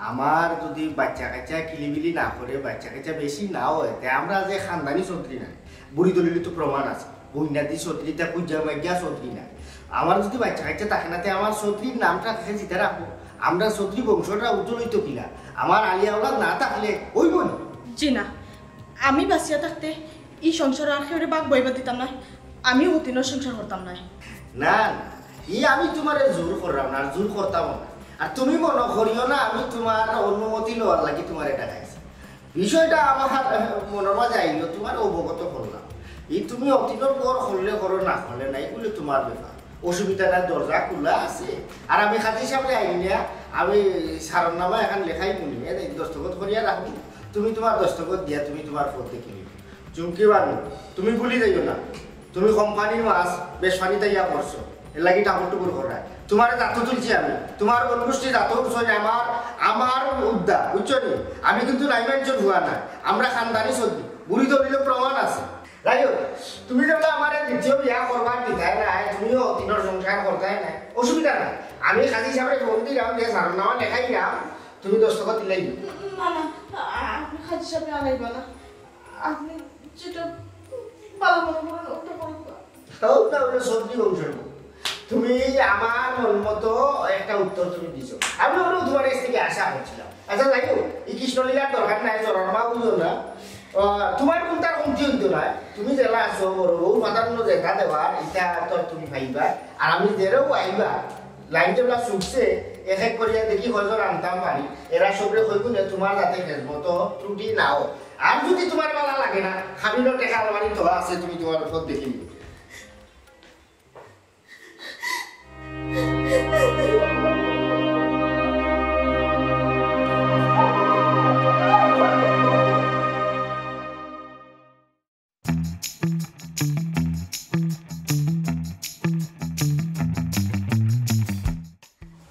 আমার যদি বাচ্চা কাচ্চা কিলিবিলি না করে বাচ্চা কাচ্চা বেশি না হয় তে আমরা যে খানদানি চৌধুরী নাই বুড়ি দলিল তো প্রমাণ আছে বইনাদি চৌধুরীটা পূজা মাইয়া চৌধুরী নাই আমার যদি বাচ্চা কাচ্চা থাকে না তে আমার চৌধুরীর নামটা থাকে জিতে রাখবো আমরা চৌধুরী বংশটা উজ্জ্বল হইতো কিনা আমার আলিয়া ওলাদ না থাকলে হইব না জি না আমি বাঁচিয়া থাকতে এই সংসার আর কেউ বাঘ বইবা দিতাম না আমি অতীনের সংসার করতাম না না আমি তোমার জোর করলাম না আর জোর করতাম না আর তুমি মনে করিও না আমি তোমার অনুমতি লওয়ার লাগি তোমার এটা খাইছি বিষয়টা আমার মনের মাঝে আইলো তোমার অবগত করলাম এই তুমি অতীতর পর করলে করো না করলে নাই বলে তোমার ব্যাপার অসুবিধা নাই দরজা খোলা আছে আর আমি খাতি সামনে আইনি না আমি সারর নামা এখন লেখাই শুনি দস্তখত করিয়া রাখবো তুমি তোমার দস্তখত দিয়া তুমি তোমার পথ দেখি নিবে চুমকি বানু তুমি ভুলি যাইও না তুমি কোম্পানির মাছ বেশ পানি তাইয়া করছো এর লাগি টাকুর টুকুর করায় তোমার দাঁত তুলছি আমি তোমার অনুষ্ঠি দাঁত উঠছে আমার উদ্যা বুঝছো নি আমি কিন্তু নাইমেন্সন হওয়া না আমরা খানদানি সত্যি বুড়ি দলিল প্রমাণ আছে যাই হোক তুমি যেটা আমার দ্বিতীয় বিয়া করবার দিতাই নাই তুমিও অতীনের সংসার করতাই নাই অসুবিধা নাই আমি খালি হিসাবে ফোন দিলাম যে সারর নামা লেখাই নাম তুমি দস্তখত দিলাই না না আপনি খাজি সামনে আনাইবা না আপনি যেটা ভালো মনে করেন ওটা করবা তাহলে সত্যি বংশের তুমি আমার মন মতো একটা উত্তর তুমি দিছো আমি ওর তোমার কাছ থেকে আশা করছিলাম আচ্ছা যাই হোক এই কৃষ্ণলীলার দরকার নাই চরণমা বুঝো না তোমার কোনটার কমতি হইতো না তুমি জেলা আছো বড় বউ মাথার মতো দেখা দেওয়ার এটা তো তুমি পাইবা আর আমি যেরেও আইবা লাইন টেবলা শুকছে এক এক করিয়া দেখি হয়তো রান্তাম পারি এরা সবরে হইব না তোমার যাতে মতো ত্রুটি নাও আর যদি তোমার বেলা লাগে না খাবিনোর টেকা আলমারি তো আছে তুমি তোমার উপর দেখি নিবে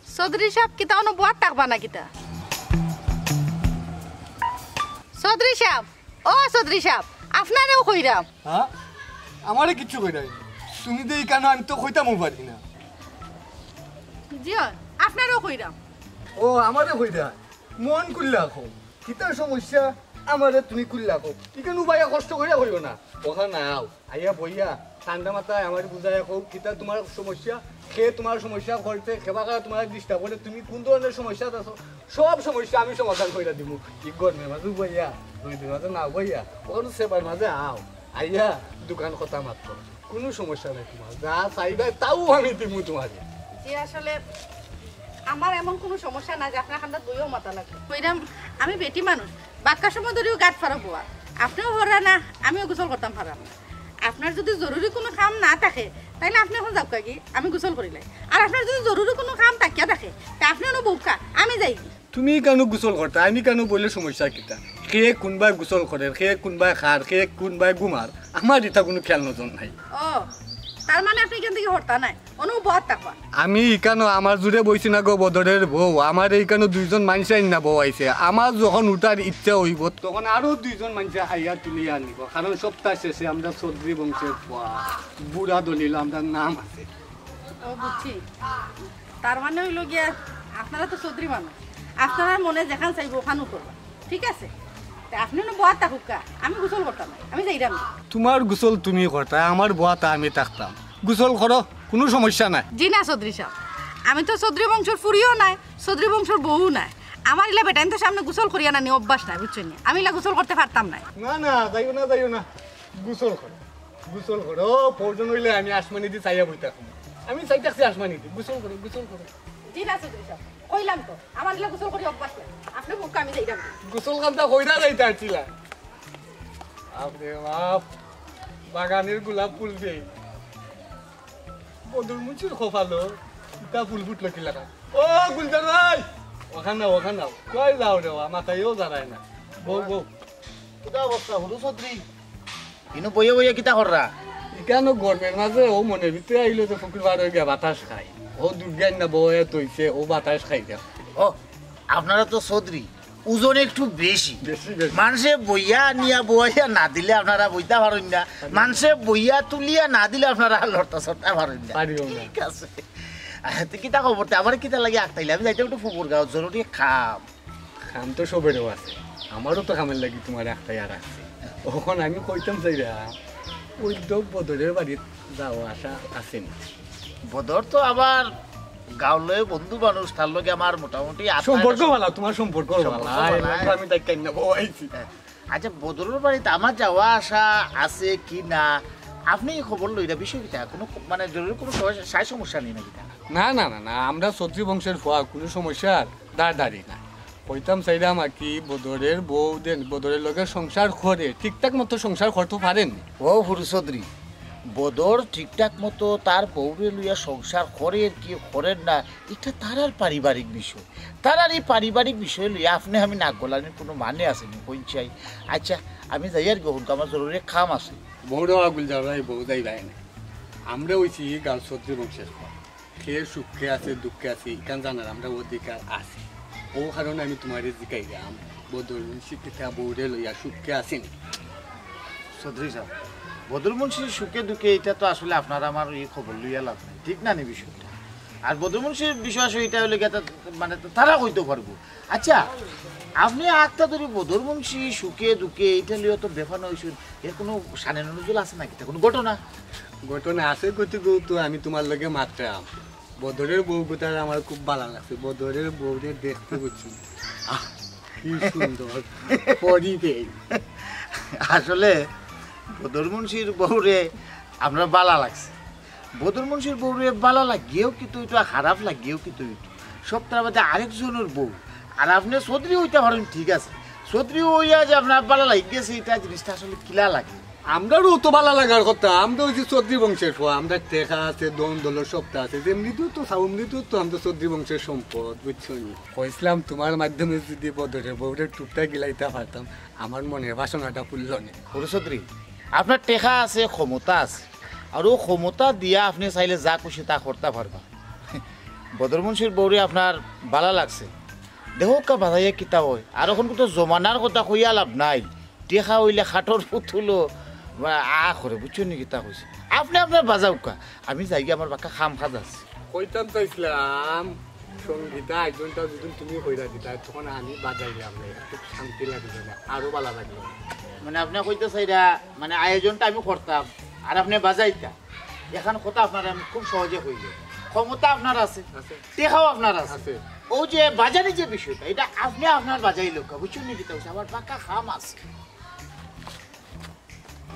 চৌধুরী সাহেব কিতা অনু বুয়ার টাকবা না কিতা চৌধুরী সাহেব ও চৌধুরী সাহেব আপনারেও কইরাম হ্যাঁ আমারে কিচ্ছু কইরা তুমি তো এই কেন আমি তো কইতামও পারি না জি আপনারেও কইরাম ও আমারে কইরা মন কুল্লা খো কিতার সমস্যা আমারে তুমি কুল্লা খো ইকেন উপায় কষ্ট কইরা কইও না ওখানে নাও আইয়া বইয়া ঠান্ডা মাথায় আমার বুঝাইয়া কও কিতা তোমার সমস্যা খে তোমার সমস্যা করতে খেবা করা তোমার ডিস্টার্ব করে তুমি কোন ধরনের সমস্যা আছো সব সমস্যা আমি সমাধান কইরা দিব কি গরমে মাঝে বইয়া দুই দিন মাঝে না বইয়া ওখানে সেবার মাঝে আও আইয়া দোকান কথা মাত্র কোনো সমস্যা নেই তোমার যা চাইবা তাও আমি দিব তোমার জি আসলে আমার এমন কোনো সমস্যা না যে আপনার খান্ডা বইও মাথা লাগবে কইরাম আমি বেটি মানুষ বাক্কার সময় ধরেও গাছ ফারা বোয়া আপনিও ভরা না আমিও গোসল করতাম পারাম না আপনার যদি জরুরি কোনো কাম না থাকে তাইলে আপনি এখন যাও কি আমি গোসল করিলাই আর আপনার যদি জরুরি কোনো কাম থাকিয়া থাকে তা আপনি অনু বউকা আমি যাই কি তুমি কেন গোসল করতা আমি কেন বললে সমস্যা কিতা কে কোনবাই গোসল করে কে কোনবাই খার কে কোনবাই ঘুমার আমার এটা কোনো খেয়াল নজন নাই ও তার মানে আপনি এখান থেকে হরতা নাই অনু বহুত থাকবা আমি ইকানো আমার জুড়ে বইছি না গো বদরের বউ আমার এইখানে দুইজন মানুষ আইন না বউ আইছে আমার যখন উঠার ইচ্ছা হইব তখন আরো দুইজন মানুষ আইয়া তুলিয়া আনিব কারণ সপ্তাহ শেষে আমরা চৌধুরী বংশের বুড়া দলিল আমরা নাম আছে ও বুঝছি তার মানে হইল গিয়া আপনারা তো চৌধুরী মানুষ আপনারা মনে যেখান চাইব ওখানেও করবা ঠিক আছে আপনি না বহুত থাকুকা আমি গোসল করতাম আমি যাইরাম তোমার গোসল তুমি করতা আমার বোয়াটা আমি থাকতাম গোসল করো কোনো সমস্যা নাই জি না চৌধুরী সাহেব আমি তো চৌধুরী বংশর ফুরিও নাই চৌধুরী বংশর বউ নাই আমার ইলা বেটাইন তো সামনে গোসল করিয়া না নি অভ্যাস নাই বুঝছেন আমি ইলা গোসল করতে পারতাম না না না যাইও না গোসল করো প্রয়োজন হইলে আমি আসমানি দি চাইয়া বই থাকবো আমি চাই থাকছি আসমানি দি গোসল করো জি না চৌধুরী সাহেব কইলাম তো আমার ইলা গোসল করি অভ্যাস নাই আপনি বুক আমি যাইরাম গোসল কামটা কইরা যাইতে আসছিলা আপনি বাপ বাগানের গোলাপ ফুল দিয়ে বদর মুচির খোফালো ইটা ফুল ফুটলো কি লাগা ও গুলজার ভাই ওখানে কই যাও রে মাথায়ও দাঁড়ায় না বউ কিতা অবস্থা হলো চৌধুরী কিন্তু বইয়ে বইয়ে কিতা কররা কেন গরমের মাঝে ও মনের ভিতরে আইলো যে ফকির বার হয়ে গিয়া বাতাস খাই ও দুর্গান না বয়ে তৈছে ও বাতাস খাই দেয় ও আপনারা তো চৌধুরী ওজন একটু বেশি মানুষে বইয়া নিয়া বইয়া না দিলে আপনারা বইতে পারেন না মানুষে বইয়া তুলিয়া না দিলে আপনারা লড়তা চড়তে পারেন না ঠিক আছে কিতা খবর আমার কিতা লাগে আঁকতাইলে আমি যাইতে একটু ফুপুর গাঁও জরুরি খাম তো সবেরও আছে আমারও তো খামের লাগি তোমার একটাই আর আছে ওখন আমি কইতাম চাইরা উদ্যোগ বদরের বাড়িতে যাওয়া আসা আসেন বদর তো আবার গাঁৱলৈ বন্ধু মানুষ তার লগে আমার মোটামুটি সম্পর্ক ভালো তোমার সম্পর্ক ভালো আমি তাই কেন বইছি আচ্ছা বদরের বাড়িতে আমার যাওয়া আসা আছে কি না আপনি খবর লইরা বিষয় কিটা কোনো মানে জরুরি কোনো সাই সমস্যা নেই নাকি না না না না আমরা ছত্রী বংশের ফুয়া কোনো সমস্যার দাঁড়ি না কইতাম চাইলাম আর কি বদরের বদরের লগে সংসার করে ঠিকঠাক মতো সংসার করতে পারেন ও হুরু চৌধুরী বদর ঠিকঠাক মতো তার বউরে লইয়া সংসার করে কি করেন না এটা তার আর পারিবারিক বিষয় তার আর এই পারিবারিক বিষয় লইয়া আপনি আমি নাক গলানোর কোনো মানে আসেনি কইচাই আচ্ছা আমি যাই আর গহন আমার জরুরি কাম আছে বউরা আগুল যাওয়াই বউ যাই ভাই না আমরা হইছি গাল ছত্রী বংশের ফুয়া খেয়ে সুখে আছে দুঃখে আছে এখান জানার আমরা অধিকার আছে ও কারণে আমি তোমার জিকাইলাম বদর শিক্ষিতা বউরে লইয়া সুখে আসেন চৌধুরী সাহেব বদর মুন্সির সুখে দুঃখে এটা তো আসলে আপনার আমার এই খবর লইয়া লাভ নাই ঠিক না নি বিষয়টা আর বদর মুন্সির বিষয় আসলে এটা হলে মানে তারা কইতে পারবো আচ্ছা আপনি আত্মা ধরি বদর মুন্সি সুখে দুঃখে এটা লিয়ে তো বেফানো হয়েছেন এর কোনো সানে নজুল আছে নাকি কোনো ঘটনা আছে কইতে তো আমি তোমার লগে মাত্রাম বদরের বউ গোটার আমার খুব ভালো লাগছে বদরের বউরে দেখতে বুঝছি কি সুন্দর পরিবেশ আসলে বদর মুন্সির বউরে আপনার বালা লাগছে বদর মুন্সির বউরে বালা লাগিয়েও কিন্তু এটা খারাপ লাগিয়েও কিন্তু সব তার মধ্যে আরেকজনের বউ আর আপনি চৌধুরী হইতে পারেন ঠিক আছে চৌধুরী হইয়া যে আপনার বালা লাগিয়েছে এটা জিনিসটা আসলে কিলা লাগে আমরাও তো ভালো লাগার কথা আমরা হচ্ছে চৌধুরী বংশের ফুয়া আমরা টেকা আছে দন দলের সপ্তাহ আছে যেমনিতেও তো সামনিতেও তো আমরা চৌধুরী বংশের সম্পদ বুঝছো নি কইছিলাম তোমার মাধ্যমে যদি বদরের বউরে টুকটা গিলাইতে পারতাম আমার মনের বাসনাটা ফুলল নি চৌধুরী আপনার টেকা আছে ক্ষমতা আছে আর ও ক্ষমতা দিয়া আপনি চাইলে যা খুশি তা করতে পারবা বদর মুন্সির বউরে আপনার ভালো লাগছে দেখো কা বাজাইয়া কিতা হয় আর এখন তো জমানার কথা কইয়া লাভ নাই টেকা হইলে খাটর পুতুলো করে বুঝছো নি কিতা কইছে আপনি আপনার বাজাও কা আমি যাই আমার বাক্কা খাম খাজ আছে কইতাম চাইছিলাম সঙ্গীতা একজনটা যদি তুমি কইরা দিতা তখন আমি বাজাইলাম খুব শান্তি লাগলো না আরো ভালো লাগলো মানে আপনি কইতে চাইরা মানে আয়োজনটা আমি করতাম আর আপনি বাজাইতা এখন কথা আপনার আমি খুব সহজে হইল ক্ষমতা আপনার আছে টেকাও আপনার আছে ও যে বাজারে যে বিষয়টা এটা আপনি আপনার বাজাই লোক বুঝছেন নাকি তো আমার পাকা খাম আছে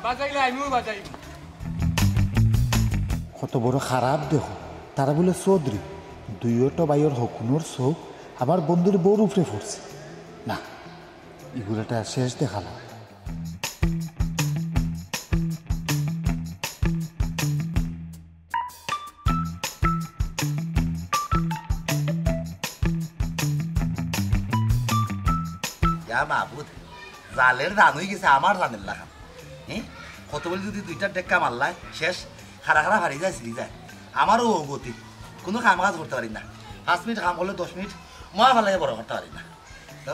বাজাইলে আমিও বাজাই কত বড় খারাপ দেখো তারা বলে চৌধুরী দুইটা বাইয়ের হকুনোর চোখ আমার বন্ধুর বউর উপরে পড়ছে না এগুলোটা শেষ দেখালাম মাহবুদ জালের ধান হয়ে গেছে আমার জানের লাগান কত বলে যদি দুইটা টেক্কা মারলায় শেষ খারা খারা হারিয়ে যায় সিঁড়ি যায় আমারও গতি কোনো কাম কাজ করতে পারি না 5 মিনিট কাম করলে 10 মিনিট মা ভালো বড় করতে পারি না তো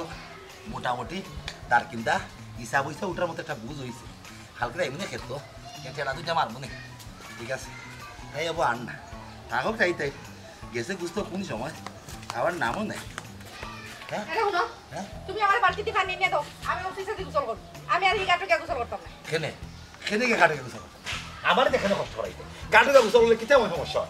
মোটামুটি তার কিনটা হিসাব হয়েছে ওটার মতো একটা বুঝ হয়েছে হালকা এমনি খেতো টেলা দুইটা মারবো না ঠিক আছে তাই যাবো আর না থাকুক তাই তাই গেছে বুঝতো কোন সময় আবার নামও নাই তুমি আমার বালতিতে পানি নিয়ে দাও আমি অফিসে দিয়ে গোসল করব আমি আর এই গাটুকে গোসল করতাম না কেনে কেনে কে গাটুকে গোসল আমার দেখেন কষ্ট করাইতে গাটুকে গোসল করলে কিটা সমস্যা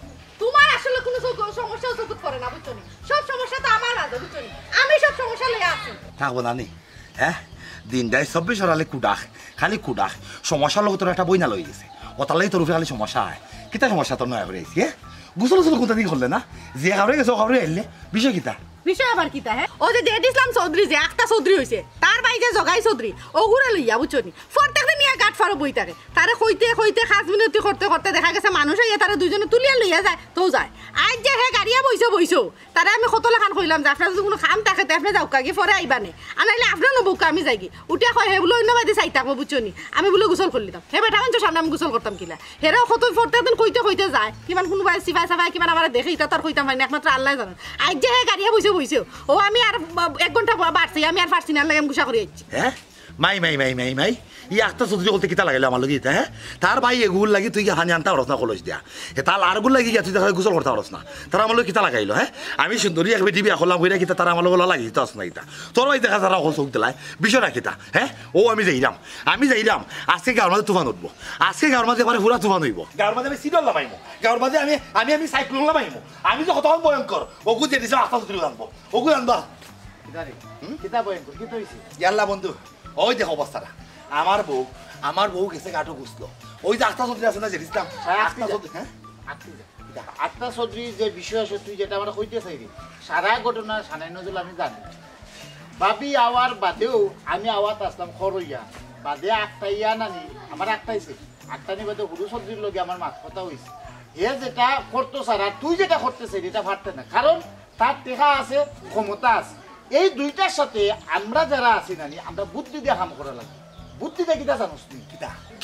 তোমার আসলে কোনো সমস্যা চকুত করে না বুঝছো নি সব সমস্যা তো আমার না বুঝছো নি আমি সব সমস্যা লইয়া আছি থাকবো না নি হ্যাঁ দিনটাই 24 হরালে কুডাখ খালি কুডাখ সমস্যার লগত তোর একটা বই না লই গেছে ওতালাই তোর খালি সমস্যা হয় কিতা সমস্যা তোর নয় করে আইছি হ্যাঁ গোসল গোসল কোথা দিয়ে করলে না যে খাবরে গেছে খাবরে আইলে বিষয় কিতা বিষয় আবার কিতা হ্যাঁ ও যে ডেড ইসলাম চৌধুরী যে একটা চৌধুরী হইছে তার ভাই যে জগাই চৌধুরী ওগুরা লইয়া বুঝছনি প্রত্যেকদিন নিয়া গাট ফারো বই থাকে তারে কইতে কইতে 5 মিনিট করতে করতে দেখা গেছে মানুষ আইয়া তারা দুইজনে তুলিয়া লইয়া যায় তো যায় আজ যে হে গাড়িয়া বইছো তারা আমি কত লাখান কইলাম যে আপনার যদি কোনো কাম থাকে তে আপনি যাও কাগে পরে আইবানে আনাইলে আপনার নবুকা আমি যাইগি উঠিয়া কয় হে বলে অন্য বাইদে চাই থাকবো বুঝছনি আমি বলে গোসল করলিতাম হে বেটা মানুষ সামনে আমি গোসল করতাম কিলা হেরাও কত ফরতে একদিন কইতে যায় কিমান কোনোবাই সিফাই সাফাই কিমান আমার দেখে ইতা তার কইতাম মানে একমাত্র আল্লাহ জানেন আজ যে হে গাড়িয়া বইছে ও আমি আর 1 ঘন্টা বাড়ছি আমি আর পারছি না লাগে আমি গুসা করে যাচ্ছি হ্যাঁ মাই ই আখতা চৌধুরী বলতে কিতা লাগাইলো আমার লগে হ্যাঁ তার ভাই এগুল লাগি তুই হানি আনতে পারস না কলস দিয়া তার আরগুল লাগি গিয়া তুই দেখা গোসল করতে পারস না তারা আমার লগে কিতা লাগাইলো হ্যাঁ আমি সুন্দরী এক বেটি বিয়া করলাম কইরা কিতা তারা আমার লগে লাগি দিতে না ইতা তোর ভাই দেখা তারা অকল চোখ দিলাই বিষয়টা কিতা হ্যাঁ ও আমি যাইরাম আজকে গাঁর মাঝে তুফান উঠবো আজকে গাঁর মাঝে এবারে পুরা তুফান হইব গাঁর মাঝে আমি সিডল লামাইমো গাঁর মাঝে আমি সাইক্লোন লামাইমো আমি যে কতক্ষণ ভয়ঙ্কর ওগু যে দিছে আখতা চৌধুরী আনবো ওগু আনবা কিতা ভয়ঙ্কর কি হইছে ইয়াল্লা বন্ধু ওই দেখো অবস্থাটা আমার বউ গেছে গাটো গুছলো ওই যে আখতা চৌধুরী আছে না যে ইসলাম আখতা চৌধুরী হ্যাঁ আখতা চৌধুরী যে বিষয় আছে তুই যেটা আমরা কইতে চাইবি সারা ঘটনা সানাই নজল আমি জানি ভাবি আওয়ার বাদেও আমি আওয়াত আসলাম খরইয়া বাদে আখতাইয়া নানি আমার আখতাইছে আখতানি বাদে হুরু চৌধুরীর লগে আমার মাত কথা হইছে হে যেটা করতো সারা তুই যেটা করতে চাই এটা পারতে না কারণ তার টেকা আছে ক্ষমতা আছে এই দুইটার সাথে আমরা যারা আছি নানি আমরা বুদ্ধি দিয়ে কাম করা লাগে বুদ্ধিটা কিতা জানোস তুই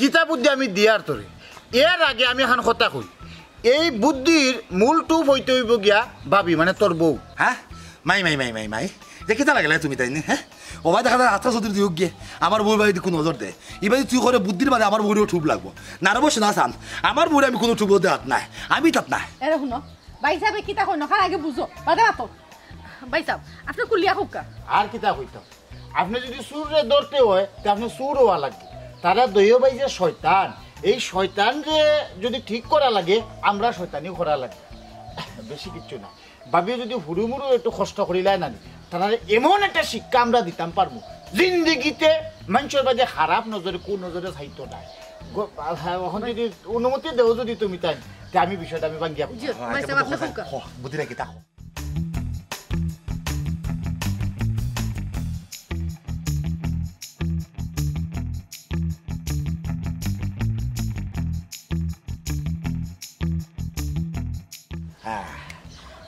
কিতা বুদ্ধি আমি দিয়ার তোরে এর আগে আমি এখন কথা কই এই বুদ্ধির মূল টুপ হইতে হইব গিয়া ভাবি মানে তোর বউ হ্যাঁ মাই যে কিতা লাগলে তুমি তাই হ্যাঁ ও ভাই দেখা যায় আখতা চৌধুরী দিও গিয়ে আমার বউর বাড়িতে কোনো নজর দে এবার তুই করে বুদ্ধির বাদে আমার বউরেও ঠুপ লাগবো না রে বসে না চান আমার বউরে আমি কোনো ঠুপ দেওয়াত নাই আমি তাত নাই এরে শুনো ভাই সাহেব কিতা কই নখান আগে বুঝো বাদে বাতো ভাই সাহেব আপনি কুলিয়া হুকা আর কিতা হইতো আপনি যদি সুরে ধরতে হয় তা আপনি সুর হওয়া লাগবে তারা দইও ভাই যে শয়তান এই শয়তান যে যদি ঠিক করা লাগে আমরা শয়তানি করা লাগে বেশি কিচ্ছু না ভাবিও যদি হুড়ুমুড়ু একটু কষ্ট করিলাই নানি তারা এমন একটা শিক্ষা আমরা দিতাম পারবো জিন্দিগিতে মানুষের বাজে খারাপ নজরে কোন নজরে চাইতো না এখন যদি অনুমতি দেও যদি তুমি তাই আমি বিষয়টা আমি ভাঙ্গিয়া বুদ্ধিটা কিতা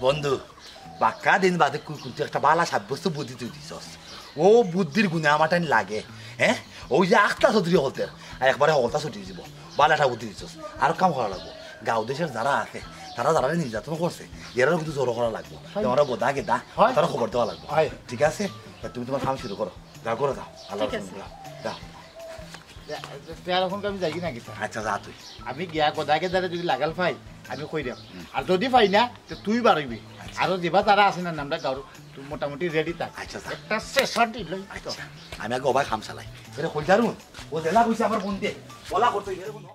বন্ধু বাক্কা দিন বাদে কিন্তু একটা বালা সাব্যস্ত বুদ্ধি তুই দিছস ও বুদ্ধির গুণে আমার টাইম লাগে হ্যাঁ ওই যে আখতা চৌধুরী হলতের একবারে হলতা ছুটি দিব বালাটা বুদ্ধি দিছস আর কাম করা লাগবো গাঁও দেশের যারা আছে তারা যারা নির্যাতন করছে এরাও কিন্তু জোর করা লাগবো তোমরা গোদা গেদা তারা খবর দেওয়া লাগবে ঠিক আছে তুমি তোমার কাম শুরু করো যাও করে দাও আল্লাহ যাও আমি যাই না কিতা আচ্ছা যা তুই আমি গিয়া গোদাকে দ্বারা যদি লাগাল পাই আমি কই দিম আর যদি পাই না তুই বাড়বি আর যেবা তারা আছে না আমরা গাঁর মোটামুটি রেডি থাক আচ্ছা একটা সেশন দিল আমি আগে অবাই খাম চালাই এটা কই দারুন ও জেলা কইছে আমার বন্ধে বলা করতে গেলে কোনো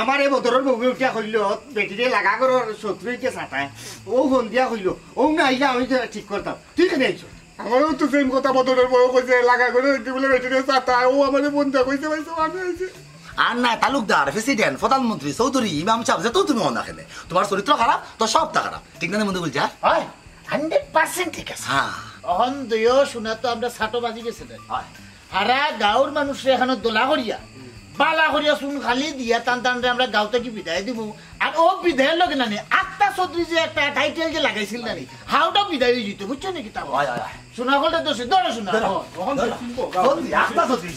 আমার এই বদরের বউ উঠিয়া কইল বেটিরে লাগা করার শত্রুকে চাটায় ও ফোন দিয়া কইল ও না আইলে আমি ঠিক করতাম তুই কেন আইছো আমারও তো সেম কথা বদরের বউ কইছে লাগা করে বলে বেটিরে চাটায় ও আমারে বন্ধা কইছে ভাই আমি আইছি আর না তালুকদার প্রেসিডেন্ট প্রধানমন্ত্রী চৌধুরী ইমাম সাহেব যে তো তুমি অনা খেলে তোমার চরিত্র খারাপ তো সবটা খারাপ ঠিক না মন্দির বলছে 100% ঠিক আছে হ্যাঁ অহন দইও শোনা তো আমরা ছাটো বাজি গেছে হারা গাঁৱৰ মানুষে এখানে দোলা করিয়া বালা করিয়া চুন খালি দিয়া টান টানরে আমরা গাঁও থেকে বিদায় দিব আর ও বিদায়ের লগে নানি আত্মা চৌধুরী যে একটা টাইটেল যে লাগাইছিল নানি হাওটা বিদায় হয়ে যেত বুঝছো নাকি তা শোনা হলে তো সে দরে শোনা তখন দেখি আত্মা চৌধুরী